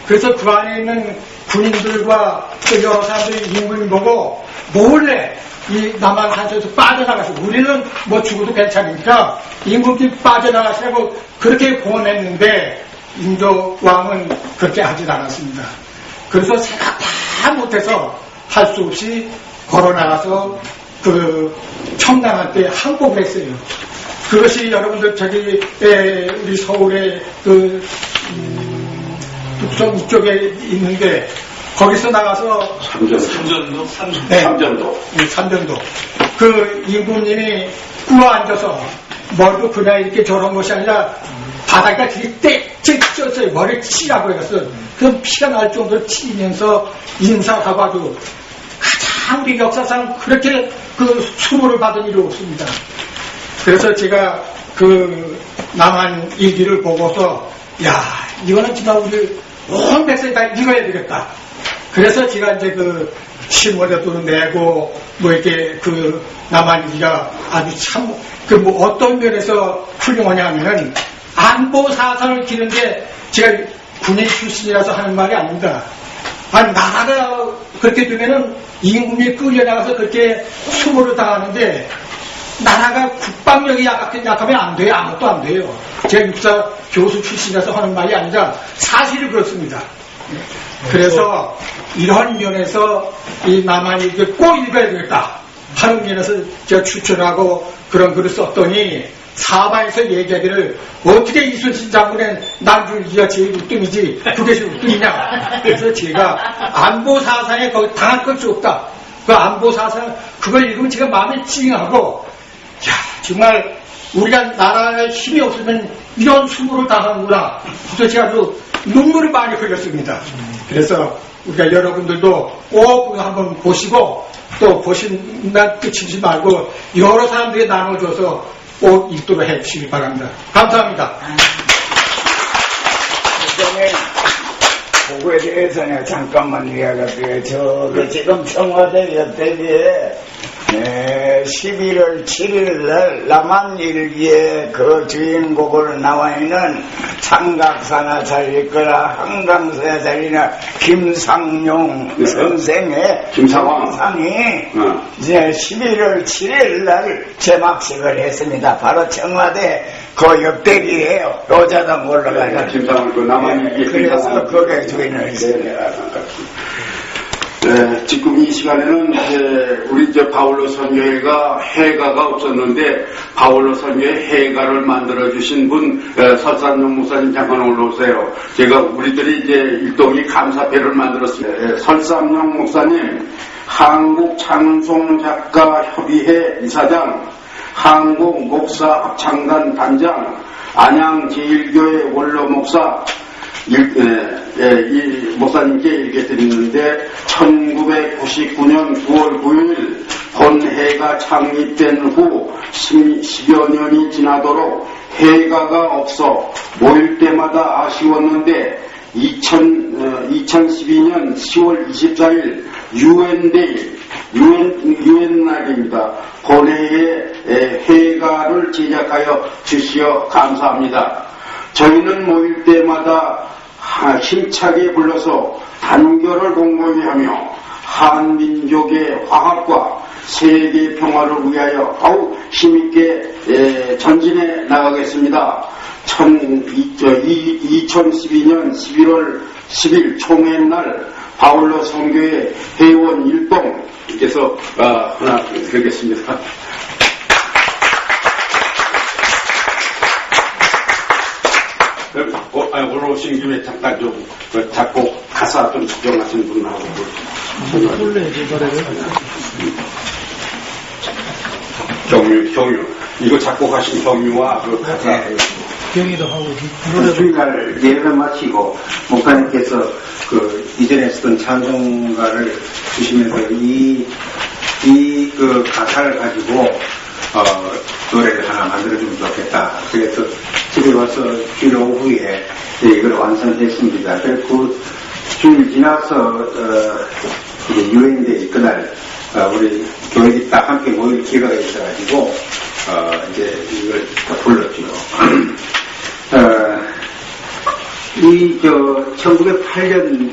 그래서 그 안에 있는 군인들과 또 여러 사람들이 임금님 보고 몰래 이 남한 산소에서 빠져나가시고 우리는 뭐 죽어도 괜찮으니까 임금님 빠져나가시라고 그렇게 공언했는데 인조 왕은 그렇게 하지 않았습니다. 그래서 생각 다 못해서 할 수 없이 걸어나가서 그 청나라한테 항복을 했어요. 그것이 여러분들 저기 우리 서울의 그 북성 이쪽에 있는데 거기서 나가서 삼전도 그 임금님이 꾸어 앉아서 머리도 그냥 이렇게 저런 것이 아니라 바닥에 찢었어요. 머리를 치라고 해서 그럼 피가 날 정도로 치면서 인사하고 아주 가장 우리 역사상 그렇게 그 수모를 받은 일이 없습니다. 그래서 제가 그 남한 일기를 보고서 야 이거는 정말 우리 온 백성이 다 읽어야 되겠다. 그래서 제가 이제 그 신문에도 내고 뭐 이렇게 그 남한 일기가 아주 참 그 뭐 어떤 면에서 훌륭하냐 하면은 안보 사상을 기르는데 제가 군인 출신이라서 하는 말이 아닙니다. 아니 나라가 그렇게 되면은 임금이 끌려나가서 그렇게 수모를 당하는데 나라가 국방력이 약하면 안 돼요. 아무것도 안 돼요. 제가 육사 교수 출신이라서 하는 말이 아니라 사실이 그렇습니다. 그래서 이런 면에서 이 남한이 이제 꼭 읽어야 되겠다 하는 면에서 제가 추천하고 그런 글을 썼더니 사바에서 얘기하기를 어떻게 이순신 장군의 난줄기가 제일 우뜸이지 그게 제일 우뜸이냐. 그래서 제가 안보 사상에 거기 당할 것이 없다. 그 안보 사상 그걸 읽으면 제가 마음이 찡하고 야 정말 우리가 나라에 힘이 없으면 이런 수모를 당하는구나. 그래서 제가 아주 눈물을 많이 흘렸습니다. 그래서 우리가 여러분들도 꼭 한번 보시고 또 보신날 끝이지 말고 여러 사람들이 나눠줘서 꼭 읽도록 해주시기 바랍니다. 감사합니다. 그거에 대해서는 잠깐만 이야기할게요. 저도 지금 청와대 옆대기에 11월 7일 날 남한일기의 그 주인공으로 나와 있는 창각사나 잘리거나 한강서야 잘리나 김상용 선생의 김상이 이제 11월 7일 날 제막식을 했습니다. 바로 청와대 그 옆대기에요. 여자당 올라가는 김상용 그 남한일기 그래서 그게 주인을 했습니다. 네, 지금 이 시간에는 우리 바울로 선교회가 해가가 없었는데 바울로 선교회 해가를 만들어주신 분 설산용 목사님 잠깐 올라오세요. 제가 우리들이 이제 일동이 감사패를 만들었습니다. 설산용 목사님, 한국창송작가협의회 이사장, 한국목사합창단 단장, 안양제일교회 원로목사, 이 목사님께 읽어드리는데 1999년 9월 9일 본회가 창립된 후 10여 년이 지나도록 회가가 없어 모일 때마다 아쉬웠는데 2012년 10월 24일 유엔데이 유엔 날입니다. 본회의 회가를 제작하여 주시어 감사합니다. 저희는 모일 때마다 힘차게 불러서 단결을 공고히 하며 한민족의 화합과 세계 평화를 위하여 더욱 힘있게 전진해 나가겠습니다. 2012년 11월 10일 총회날 바울로 선교회 회원 일동께서 하나 드리겠습니다. 올라오신 김에 잠깐 좀 작곡 가사 좀 지정하신 분하고 경유 이거 작곡하신 경유와 그 가사 경위도 하고 주일날 예배를 마치고 목사님께서 그 이전에 쓰던 찬송가를 주시면서 그 가사를 가지고 노래를 하나 만들어주면 좋겠다. 그래서 집에 와서 주일 오후에 이걸 완성했습니다. 그래서 그 주일 지나서 이제 유엔데 그날 우리 교회들이 딱 함께 모일 기회가 있어가지고 이제 이걸 불렀죠. 1908년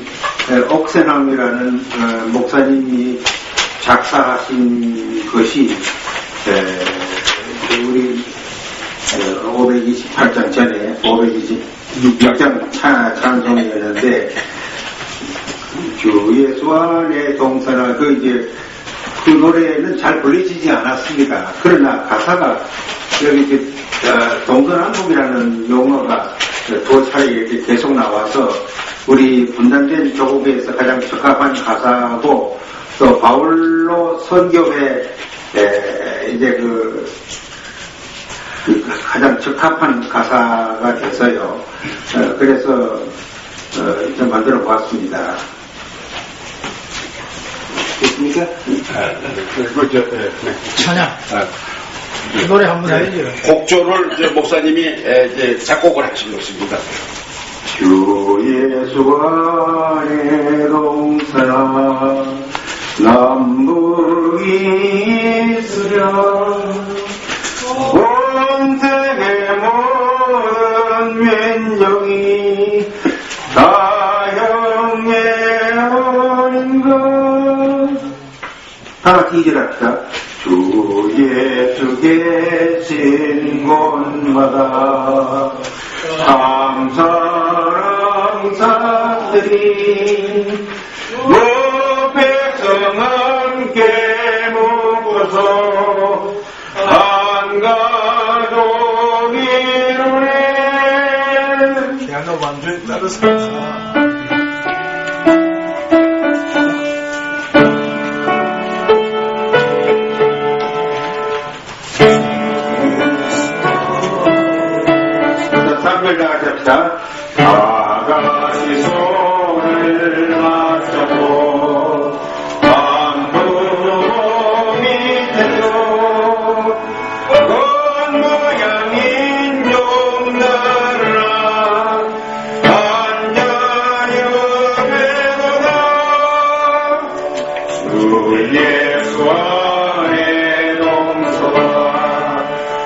옥세남이라는 목사님이 작사하신 것이 우리 528장 전에 526장 찬송이었는데 주 예수 안에 동서나 그 노래는 잘 불려지지 않았습니다. 그러나 가사가 여기 동서남북이라는 용어가 두 차례 이렇게 계속 나와서 우리 분단된 조국에서 가장 적합한 가사고 또 바울로 선교회 이제 가장 적합한 가사가 돼서요. 그래서 좀 만들어 보았습니다. 됐습니까? 찬양. 노래 한번 해야죠. 곡조를 이제 목사님이 이제 작곡을 하신 것입니다. 주 예수 안에 동서나 남북이 있으랴 온 세계 모든 민족이 다 형제인 것. 다 같이 이절합시다. 주 예수 계신 곳마다 감사랑 사드리 백성 함께 묶어서 한 가족 이루네. 피아노 완전히 따라서 아가씨 손을 맞잡고 밤부로 밑에서 건 모양인 종나라 한자여배보다 주 예수 안에 동서와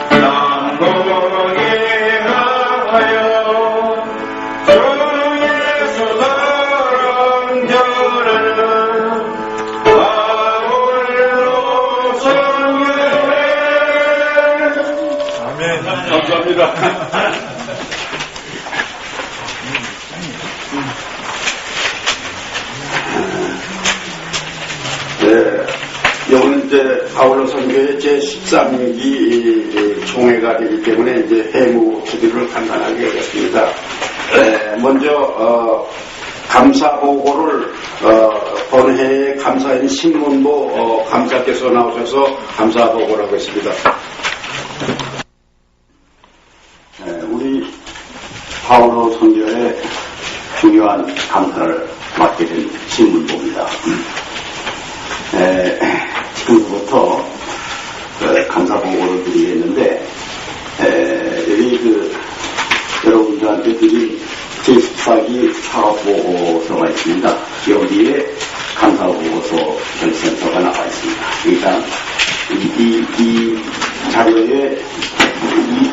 남북에 하여 감사합니다. 네, 이거는 이제 바울로 선교의 제13기 총회가 되기 때문에 이제 해무 주기를 간단하게 하겠습니다. 네, 먼저 감사 보고를 어느 해의 감사인 신문부 감사께서 나오셔서 감사 보고를 하겠습니다. 우리 바울로 선교의 중요한 감사를 맡게 된 신문부입니다. 지금부터 감사 보고를 드리겠는데 여기 여러분들한테 드린 제14기 사업보고서가 있습니다. 여기에 감사보고서 결선서가 나와 있습니다. 일단 이 자료에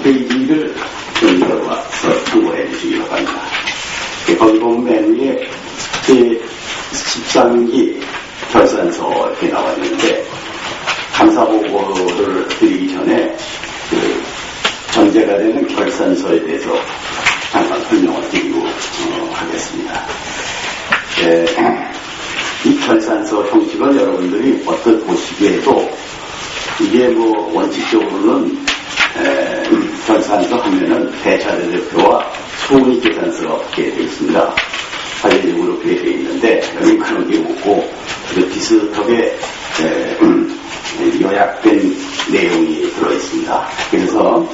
2페이지를 좀 열어서 참고해 주시기 바랍니다. 거기 보면 맨 위에 제13기 결산서 이렇게 나와 있는데 감사보고를 드리기 전에 전제가 되는 결산서에 대해서 잠깐 설명을 드리고 하겠습니다. 결산서 형식은 여러분들이 어떤 보시기에도 이게 뭐 원칙적으로는 결산서 하면은 대차대표와 소은이 계산서가 붙게 되어 있습니다. 관례적으로 그렇게 되어 있는데 여기 그런 게 없고 비슷하게 요약된 내용이 들어있습니다. 그래서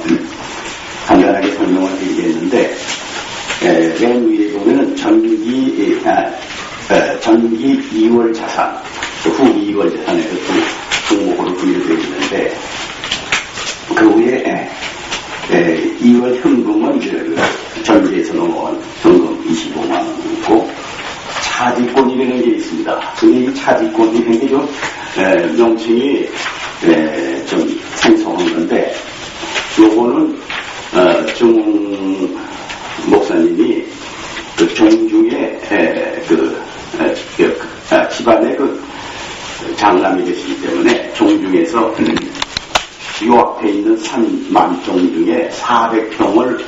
간단하게 설명을 드리겠는데 맨 위에 보면은 전기 2월 자산, 후 2월 자산에서 두 종목으로 분류되어 있는데 그 위에 2월 현금은 전기에서 넘어온 현금 25만 원이고 차지권이라는 게 있습니다. 근데 이 차지권이라는 게 좀 명칭이 좀 생소한 건데 요거는 정 목사님이 그 종중에 집안에 그 장남이 되시기 때문에 종중에서 요 앞에 있는 산 만종 중에 400평을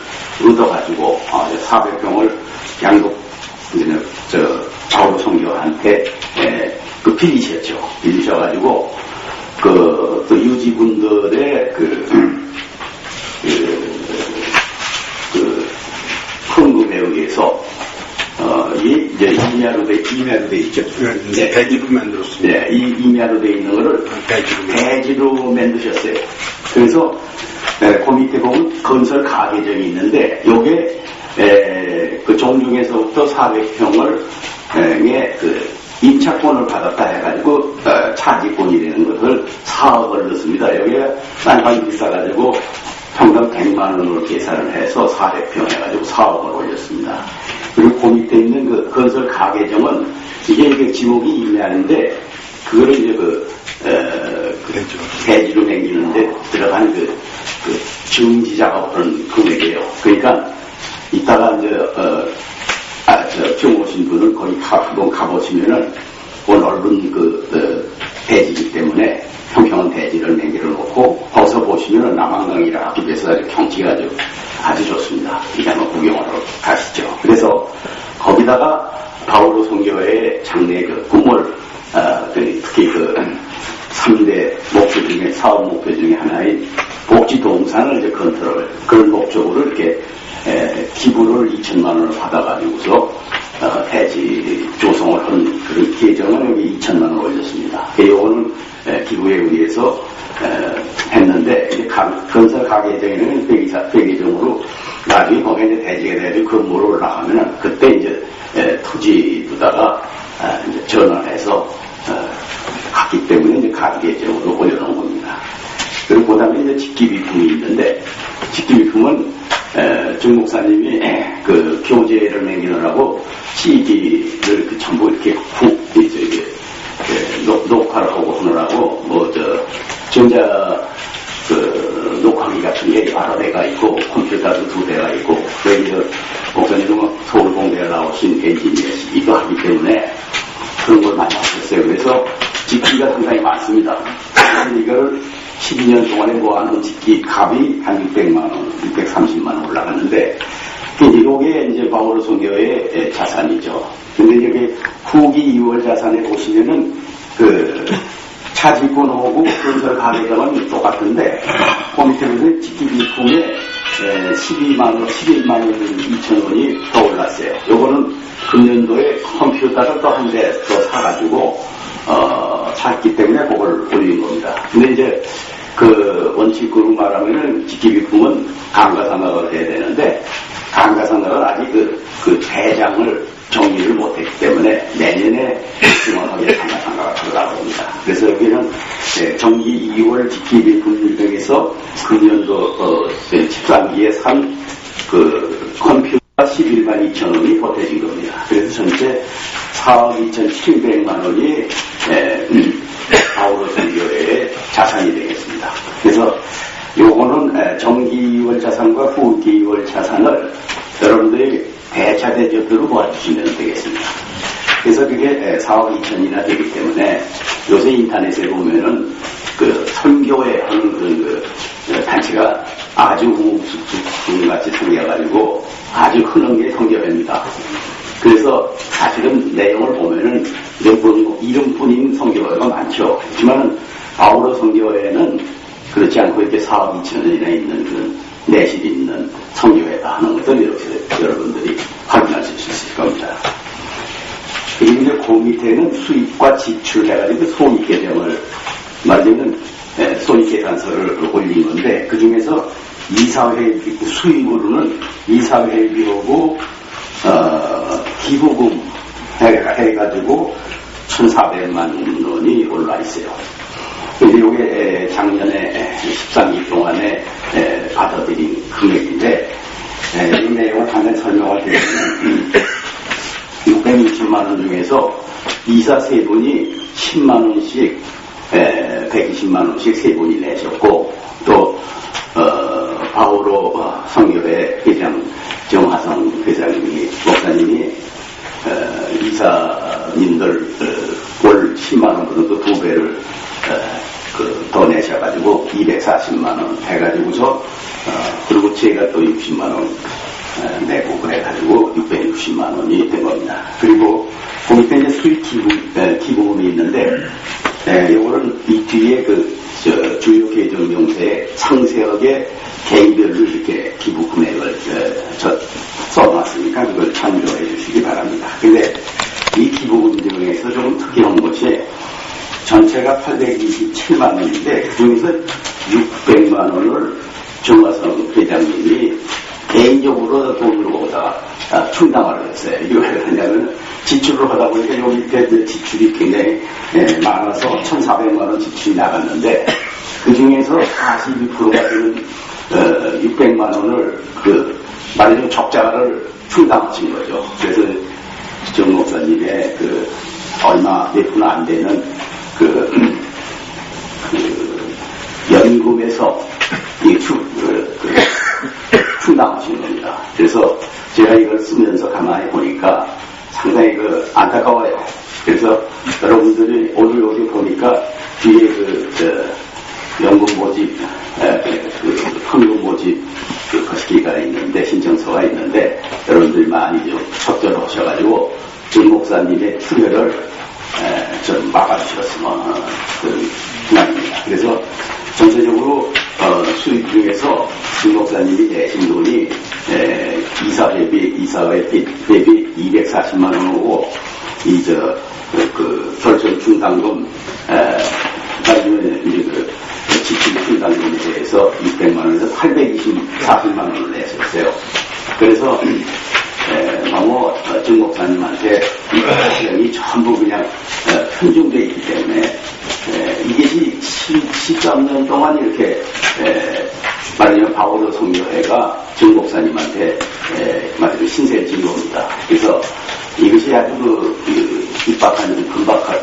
얻어가지고 400평을 양독 바울 성교한테 그 빌리셔가지고 그 유지분들의 헌금에 의해서 이제 임야로 돼 있죠. 네, 배지로 만들었습니다. 네, 이 임야로 돼 있는 거를 배지로 만드셨어요. 그래서 그 밑에 보면 건설 가계정이 있는데 요게 그 종중에서부터 400평을 그 임차권을 받았다 해가지고 차지권이라는 것을 사업을 넣습니다. 여기에 땅값이 비싸가지고 평당 100만 원으로 계산을 해서 400평 해가지고 사업을 올렸습니다. 그리고 그 밑에 있는 그 건설 가계정은 이게 지목이 임야인데 그거를 이제 배지로 남기는데 들어간 그 증지 작업하는 금액이에요. 그러니까 이따가 이제 처음 오신 분은 거기 한번 가보시면은 그 넓은 배지이기 때문에 평평한 배지를 남겨 놓고 거기서 보시면은 남한강이라 앞에서 경치가 아주 좋습니다. 이제 한번 구경하러 가시죠. 그래서 거기다가 바오로 선교회의 장래 꿈을 특히 3대 목표 중에 사업 목표 중에 하나인 복지 동산을 이제 컨트롤 그런 목적으로 이렇게 기부를 2천만 원을 받아가지고서 대지 조성을 한 그런 계정은 여기 2천만 원을 올렸습니다. 이거는 기부에 의해서 했는데 이제 건설 가계정에는 배계정으로 나중에 거기에 이제 대지가 돼가지고 건물을 올라가면은 그때 이제 토지로다가 이제 전환해서 갔기 때문에 이제 가계정으로 올려놓은 겁니다. 그리고 그 다음에 이제 직기비품이 있는데 직기비품은 정 목사님이 그 교재를 남기느라고 CD를 전부 이렇게 녹화를 하고 하느라고 전자 녹화기 같은 게 여러 대가 있고 컴퓨터도 2대가 있고 그래서 목사님은 서울공대에 나오신 엔지니어이기도 하기 때문에 그런 걸 많이 하셨어요. 그래서 직기가 상당히 많습니다. 이거를 12년 동안에 모아놓은 직기 값이 한 600만 원, 630만 원 올라갔는데 이게 이제 바오로 선교의 자산이죠. 근데 여기 후기 2월 자산에 보시면은 차지권하고 건설 가계정은 똑같은데 그 밑에 보면 직기비품에 11만 원 2천 원이 더 올랐어요. 요거는 금년도에 컴퓨터를 또 한 대 더 사가지고 샀기 때문에 그걸 올린 겁니다. 근데 이제 원칙으로 말하면은 직기비품은 감가상각을 해야 되는데 감가상각은 아직 그 대장을 정리를 못했기 때문에 내년에 정확하게 감가상각을 들어가고 합니다. 그래서 여기는 정기 2월 직기비품 중에서 금년도 13기에 산 컴퓨터 11만 2천 원이 보태진 겁니다. 그래서 전체 4억 2,700만 원이 바오로 선교회의 자산이 되겠습니다. 그래서 요거는 정기 2월 자산과 후기 2월 자산을 여러분들이 대차대적으로 모아주시면 되겠습니다. 그래서 그게 4억 2천이나 되기 때문에 요새 인터넷에 보면은 선교회 하는 단체가 아주 우후죽순같이 생겨가지고 아주 흔한 게 선교회입니다. 그래서 사실은 내용을 보면은 이름뿐인 성교회가 많죠. 하지만 아우러 성교회는 그렇지 않고 이렇게 4억 2천원이나 있는 그 내실 있는 성교회다 하는 것을 이렇게 여러분들이 확인하실 수 있을 겁니다. 그리고 이제 그 밑에는 수입과 지출 해가지고 손익계정을 말하자면 손익계산서를 올린 건데 그 중에서 이사회비 수입으로는 이사회비하고 기부금 해가지고 1,400만 원이 올라 있어요. 근데 이게 작년에 13일 동안에 받아들인 금액인데 이 내용을 간단히 설명을 드리면 660만 원 중에서 이사 세 분이 10만 원씩 120만 원씩 세 분이 내셨고 또 바오로 성교회 회장 정하성 회장님이 목사님이 이사님들 월 10만 원보다 또 2배를 더 내셔가지고 240만 원 해가지고서 그리고 제가 또 60만 원 내고 그래가지고 660만 원이 된 겁니다. 그리고 그 밑에 이제 수익 기부금이 있는데 요거는 이 뒤에 주요 계정 용서에 상세하게 개인별로 이렇게 기부 금액을 써놨으니까 그걸 참조해 주시기 바랍니다. 근데 이 기부금 중에서 좀 특이한 것이 전체가 827만 원인데 그 중에서 600만 원을 정화성 회장님이 개인적으로 돈으로 거기다가 충당을 했어요. 이거 왜 그러냐면 지출을 하다 보니까 여기 밑에 지출이 굉장히 많아서 1,400만 원 지출이 나갔는데 그 중에서 42%가 되는 600만 원을 말하자면 적자를 충당하신 거죠. 그래서 정 목사님의 얼마 몇 푼 안 되는 연금에서 충당하신 겁니다. 그래서 제가 이걸 쓰면서 가만히 보니까 상당히 안타까워요. 그래서 여러분들이 오늘 여기 보니까 뒤에 연금 모집, 현금 모집 거시기가 있는데 신청서가 있는데 여러분들이 많이 좀 접전을 하셔가지고 정 목사님의 출혈을 좀 막아주셨으면 희망입니다. 그래서 전체적으로 수입 중에서 정 목사님이 내신 돈이 이사회비 240만 원이고 결정 충당금 지출 충당금에 대해서 600만 원에서 840만 원을 냈었어요. 그래서 너무 정 목사님한테 이 과정이 전부 그냥 편중되어 있기 때문에 이게 13년 동안 이렇게 말하자면 바오로 성교회가 정 목사님한테 말하자면 신세를 진 겁니다. 그래서 이것이 아주 입박한 금박한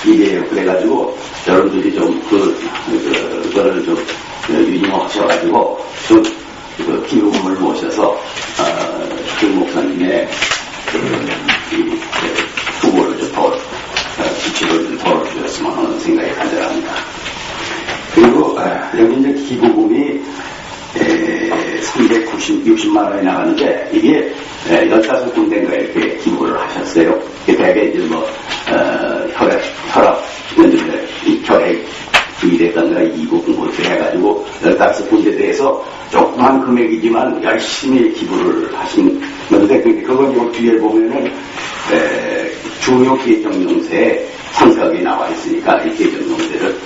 일이에요. 그래가지고 여러분들이 좀 그거를 좀 유념하셔가지고 좀 기부금을 모셔서 정 목사님의 후보를 좀 더 지출을 좀 덜어주셨으면 하는 생각이 간절합니다. 그리고 여기 이제 기부금이 360만 원이 나가는데 이게 15군데인가 이렇게 기부를 하셨어요. 대개 이제 혈압, 결핵, 이랬던가 이국 뭐 이렇게 해가지고 15군데 대해서 조그만 금액이지만 열심히 기부를 하신 건데 그건 요 뒤에 보면은 중요 계정용서에 상세하게 나와 있으니까 이 계정용서를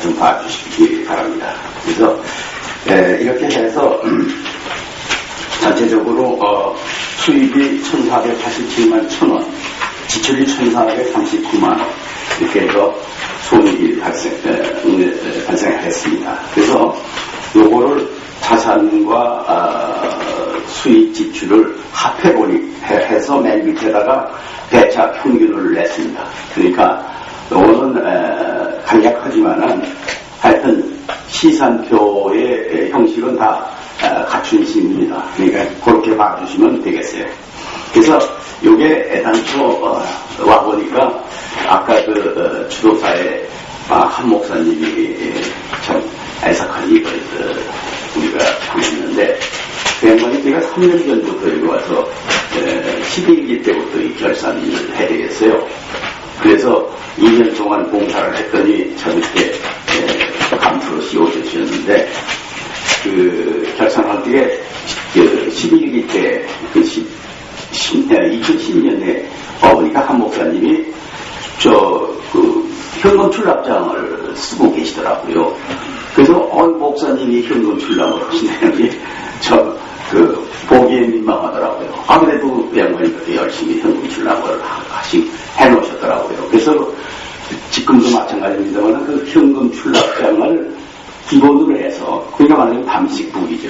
좀 봐주시기 바랍니다. 그래서 이렇게 해서 전체적으로 수입이 1,487만 1,000원, 지출이 1,439만 원 이렇게 해서 손익이 발생했습니다. 그래서 요거를 자산과 수입 지출을 합해서 맨 밑에다가 대차 평균을 냈습니다. 그러니까 요거는 간략하지만은 하여튼 시산표의 형식은 다 갖춘 식입니다. 그러니까 그렇게 봐주시면 되겠어요. 그래서 요게 애당초 와보니까 아까 주도사의 한 목사님이 참 애석한 이걸 우리가 정했는데 양반이 제가 3년 전부터 여기 와서 12일기 때부터 이 결산을 해야 되겠어요. 그래서 2년 동안 봉사를 했더니 저렇게 감투로 씌워주셨는데 그 결산할 때 12일기 때 2010년에 어머니가 한 목사님이 현금 출납장을 쓰고 계시더라고요. 그래서 목사님이 현금 출납을 하시네요. 보기에 민망하더라고요. 아무래도 양반이 그렇게 열심히 현금 출납을 해놓으셨더라고요. 그래서 지금도 마찬가지입니다만 그 현금 출납장을 기본으로 해서, 그러니까 말하자면 담식북이죠.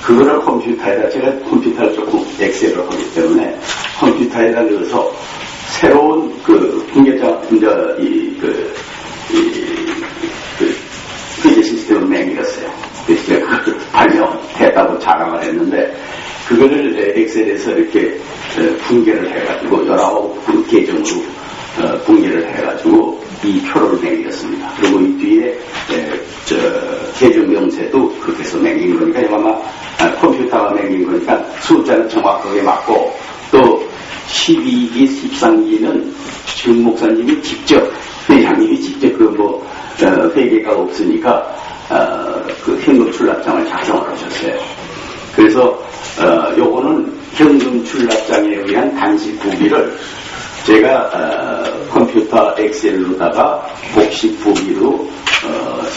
그거를 컴퓨터에다, 제가 컴퓨터를 조금 엑셀을 하기 때문에 컴퓨터에다 넣어서 새로운 회계 시스템을 맹일었어요. 그래서 제가 그걸 발명했다고 자랑을 했는데, 그거를 엑셀에서 이렇게 분계를 해가지고 19 계정으로 분계를 해가지고 이 표를 맹일었습니다. 그리고 이 뒤에 계정 명세도 그렇게 해서 맹인 거니까 아마 컴퓨터가 맹인 거니까 숫자는 정확하게 맞고, 또 12기, 13기는 지금 목사님이 직접, 회장님이 직접 회계가 없으니까 그 현금 출납장을 작성을 하셨어요. 그래서 요거는 현금 출납장에 의한 단식 부기를 제가 컴퓨터 엑셀로다가 복식 부기로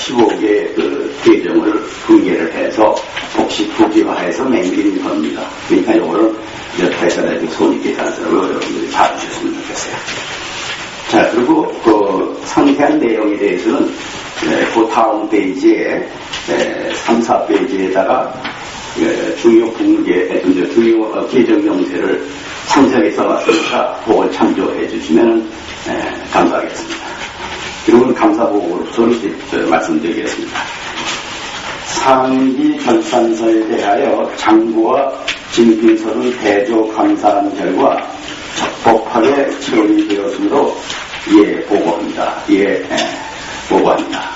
15개 계정을 분계를 해서 복식 부기화해서 맹긴 겁니다. 그러니까 요거는 회사에 손이 계산서로 여러분들이 봐주셨으면 좋겠어요. 자, 그리고 상세한 내용에 대해서는 그 다음 페이지에 3, 4페이지에다가 중요 분계, 중요 계정 명세를 상세하게 써놨으니까 그걸 참조해 주시면 감사하겠습니다. 그리고 감사보고로서는 말씀드리겠습니다. 상기 결산서에 대하여 장부와 진필서를 대조 감사한 결과 적법하게 처리되었으므로 보고합니다. 보고합니다.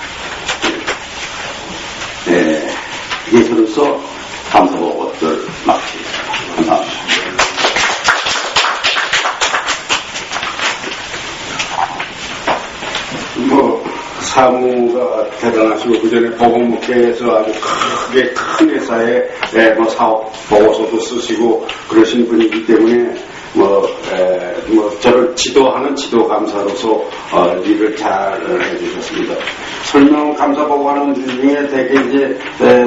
이것으로서 감사보고를 마치겠습니다. 감사합니다. 사무가 대단하시고 그전에 보건복지에서 아주 크게 큰 회사에 사업 보고서도 쓰시고 그러신 분이기 때문에 저를 지도하는 지도감사로서 일을 잘 해주셨습니다. 감사 보고하는 중에 대개 이제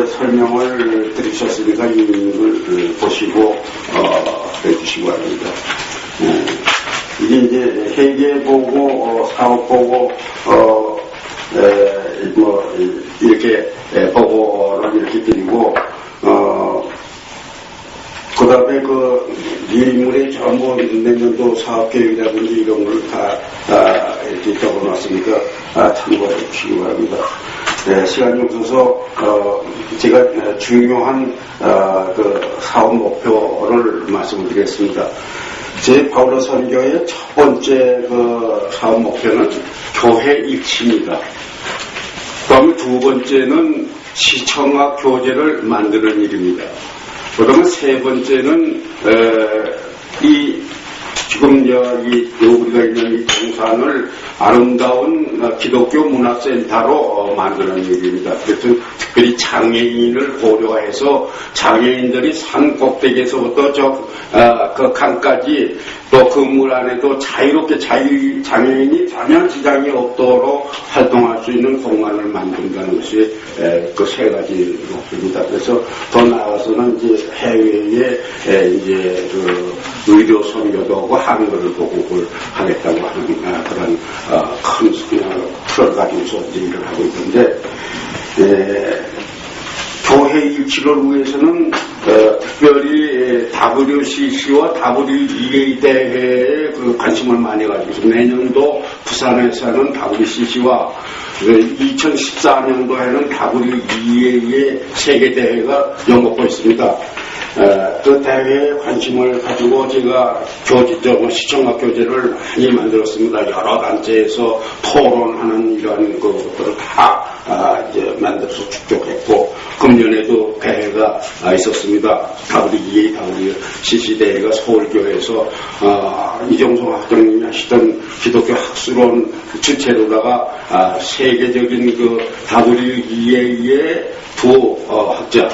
설명을 들으셨으니까 이걸 보시고 해주시기 바랍니다. 이게 이제 회계 보고 사업 보고 이렇게 보고를 이렇게 드리고 그 다음에 일인물의 전부 내년도 사업계획이라든지 이런 걸 다 이렇게 적어놨으니까 참고해 주시기 바랍니다. 시간이 없어서 제가 중요한 사업 목표를 말씀을 드리겠습니다. 제 바울로 선교의 첫 번째 사업 목표는 교회 일치입니다. 그 다음에 두 번째는 시청학 교재를 만드는 일입니다. 그 다음에 세 번째는 지금 우리가 있는 이 동산을 아름다운 기독교 문화센터로 만드는 일입니다. 그래서 특별히 장애인을 고려해서 장애인들이 산 꼭대기에서부터 그 강까지 또 그 물 안에도 자유롭게 장애인이 전혀 지장이 없도록 활동할 수 있는 공간을 만든다는 것이 그 세 가지 목표입니다. 그래서 더 나아가서는 이제 해외에 이제 의료 선교도 하고 한글을 보급을 하겠다고 하는 그런 큰 틀을 가지고서 이제 일을 하고 있는데 교회 일치를 위해서는 특별히 WCC와 WEA 대회에 관심을 많이 가지고 내년도 부산에서는 WCC와 2014년도에는 WEA의 세계대회가 연복고 있습니다. 그 대회에 관심을 가지고 제가 시청학 교재를 많이 만들었습니다. 여러 단체에서 토론하는 이런 것들을 다 이제 만들어서 축적했고, 금년에도 대회가 있었습니다. WCC 대회가 서울교회에서 이정성 학장님이 하시던 기독교 학술원 주체로다가 세계적인 그 WEA의 두 학자,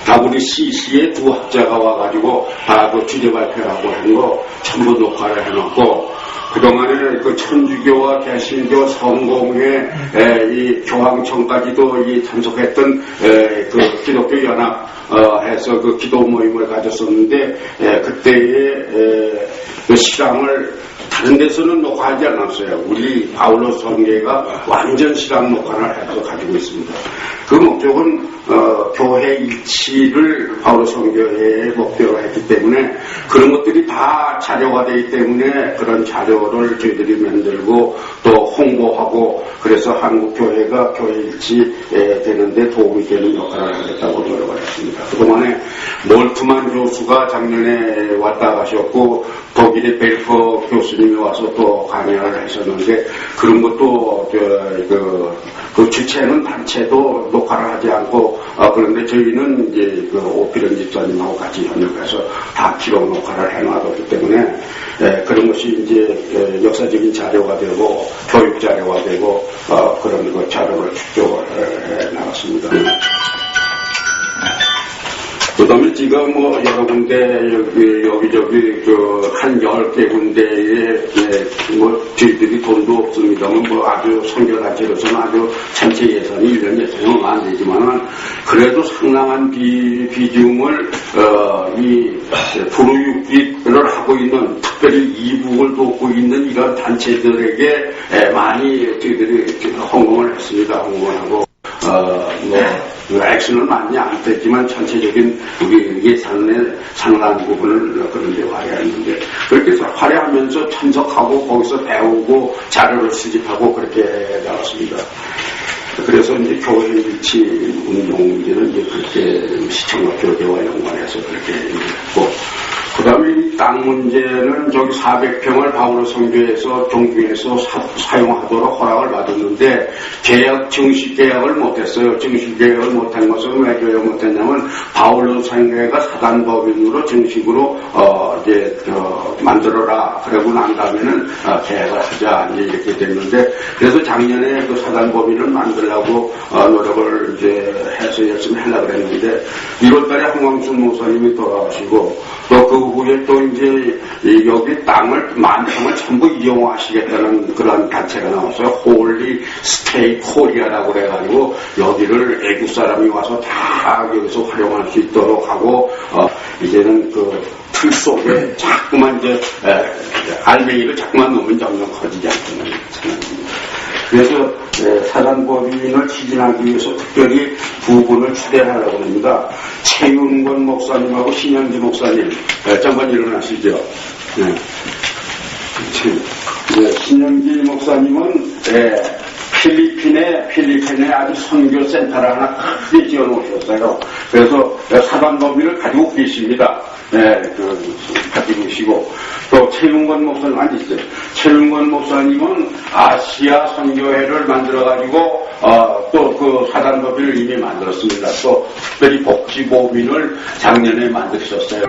WCC의 두 학자가 와가지고 그 주제 발표라고 하는 거 전부 녹화를 해놓고, 그동안에 그 천주교와 개신교 성공회 이 교황청까지도 이 참석했던 그 기독교 연합에서 그 기도 모임을 가졌었는데, 그때의 그 실황을 다른 데서는 녹화하지 않았어요. 우리 바울로 성계가 완전 실황 녹화를 해서 가지고 있습니다. 그 목적은 교회 일치를 바울로 성교회의 목표로 했기 때문에, 그런 것들이 다 자료가 되기 때문에 그런 자료를 저희들이 만들고 또 홍보하고, 그래서 한국교회가 교회 일치 되는데 도움이 되는 역할을 하겠다고 노력을 했습니다. 그동안에 몰트만 교수가 작년에 왔다 가셨고, 독일의 벨퍼 교수님이 와서 또 강연을 하셨는데, 그런 것도 그 주체는 단체도 녹화를 하지 않고, 그런데 저희는 이제 그 오피런 집사님하고 같이 협력해서 다 기록 녹화를 해놔뒀기 때문에, 그런 것이 이제 역사적인 자료가 되고 교육 자료가 되고 그런 그 자료를 축적을 해 나갔습니다. 그 다음에 지금 뭐 여러 군데 여기저기 한 10개 군데에 뭐 저희들이 돈도 없습니다만 뭐 아주 선교단체로서는 아주 전체 예산이 1년 예산은 안 되지만은 그래도 상당한 비중을 이 불우육기를 하고 있는, 특별히 이북을 돕고 있는 이런 단체들에게 많이 저희들이 헌금을 했습니다. 헌금하고 액수는 많이 안 됐지만 전체적인 우리 예산의 상당한 부분을 그런 데 활용했는데, 그렇게 해서 활용하면서 참석하고 거기서 배우고 자료를 수집하고 그렇게 나왔습니다. 그래서 이제 교회 일치 운동들은 이제 그렇게 시청과 교회와 연관해서 그렇게 했고, 그 다음에 이 땅 문제는 저기 400평을 바울로 성교에서 종교에서 사용하도록 허락을 받았는데, 정식 계약을 못했어요. 정식 계약을 못한 것은 왜 못했냐면, 바울로 성교회가 사단법인으로 정식으로 이제 만들어라. 그러고 난 다음에는 계약을 하자 이렇게 됐는데, 그래서 작년에 그 사단법인을 만들려고 노력을 이제 해서 열심히 하려고 그랬는데, 1월달에 황광순 목사님이 돌아가시고, 또 그 후에 또 이제 여기 땅을 만평을 전부 이용하시겠다는 그런 단체가 나왔어요. 홀리 스테이 코리아라고 그래가지고 여기를 애국 사람이 와서 다 여기서 활용할 수 있도록 하고, 이제는 그 틀 속에 자꾸만 이제 알맹이를 자꾸만 넣으면 점점 커지지 않겠는 상황입니다. 그래서 사단법인을 추진하기 위해서 특별히 두 분을 추대하려고 합니다. 최윤권 목사님하고 신현지 목사님, 잠깐 일어나시죠. 신현지 목사님은 필리핀에 아주 선교센터를 하나 크게 지어놓으셨어요. 그래서 사단법인을 가지고 계십니다. 가지고 계시고, 또 최윤권 목사님 앉으세요. 최윤권 목사님은 아시아 선교회를 만들어가지고 또 그 사단법인을 이미 만들었습니다. 또 특별히 복지법인을 작년에 만드셨어요.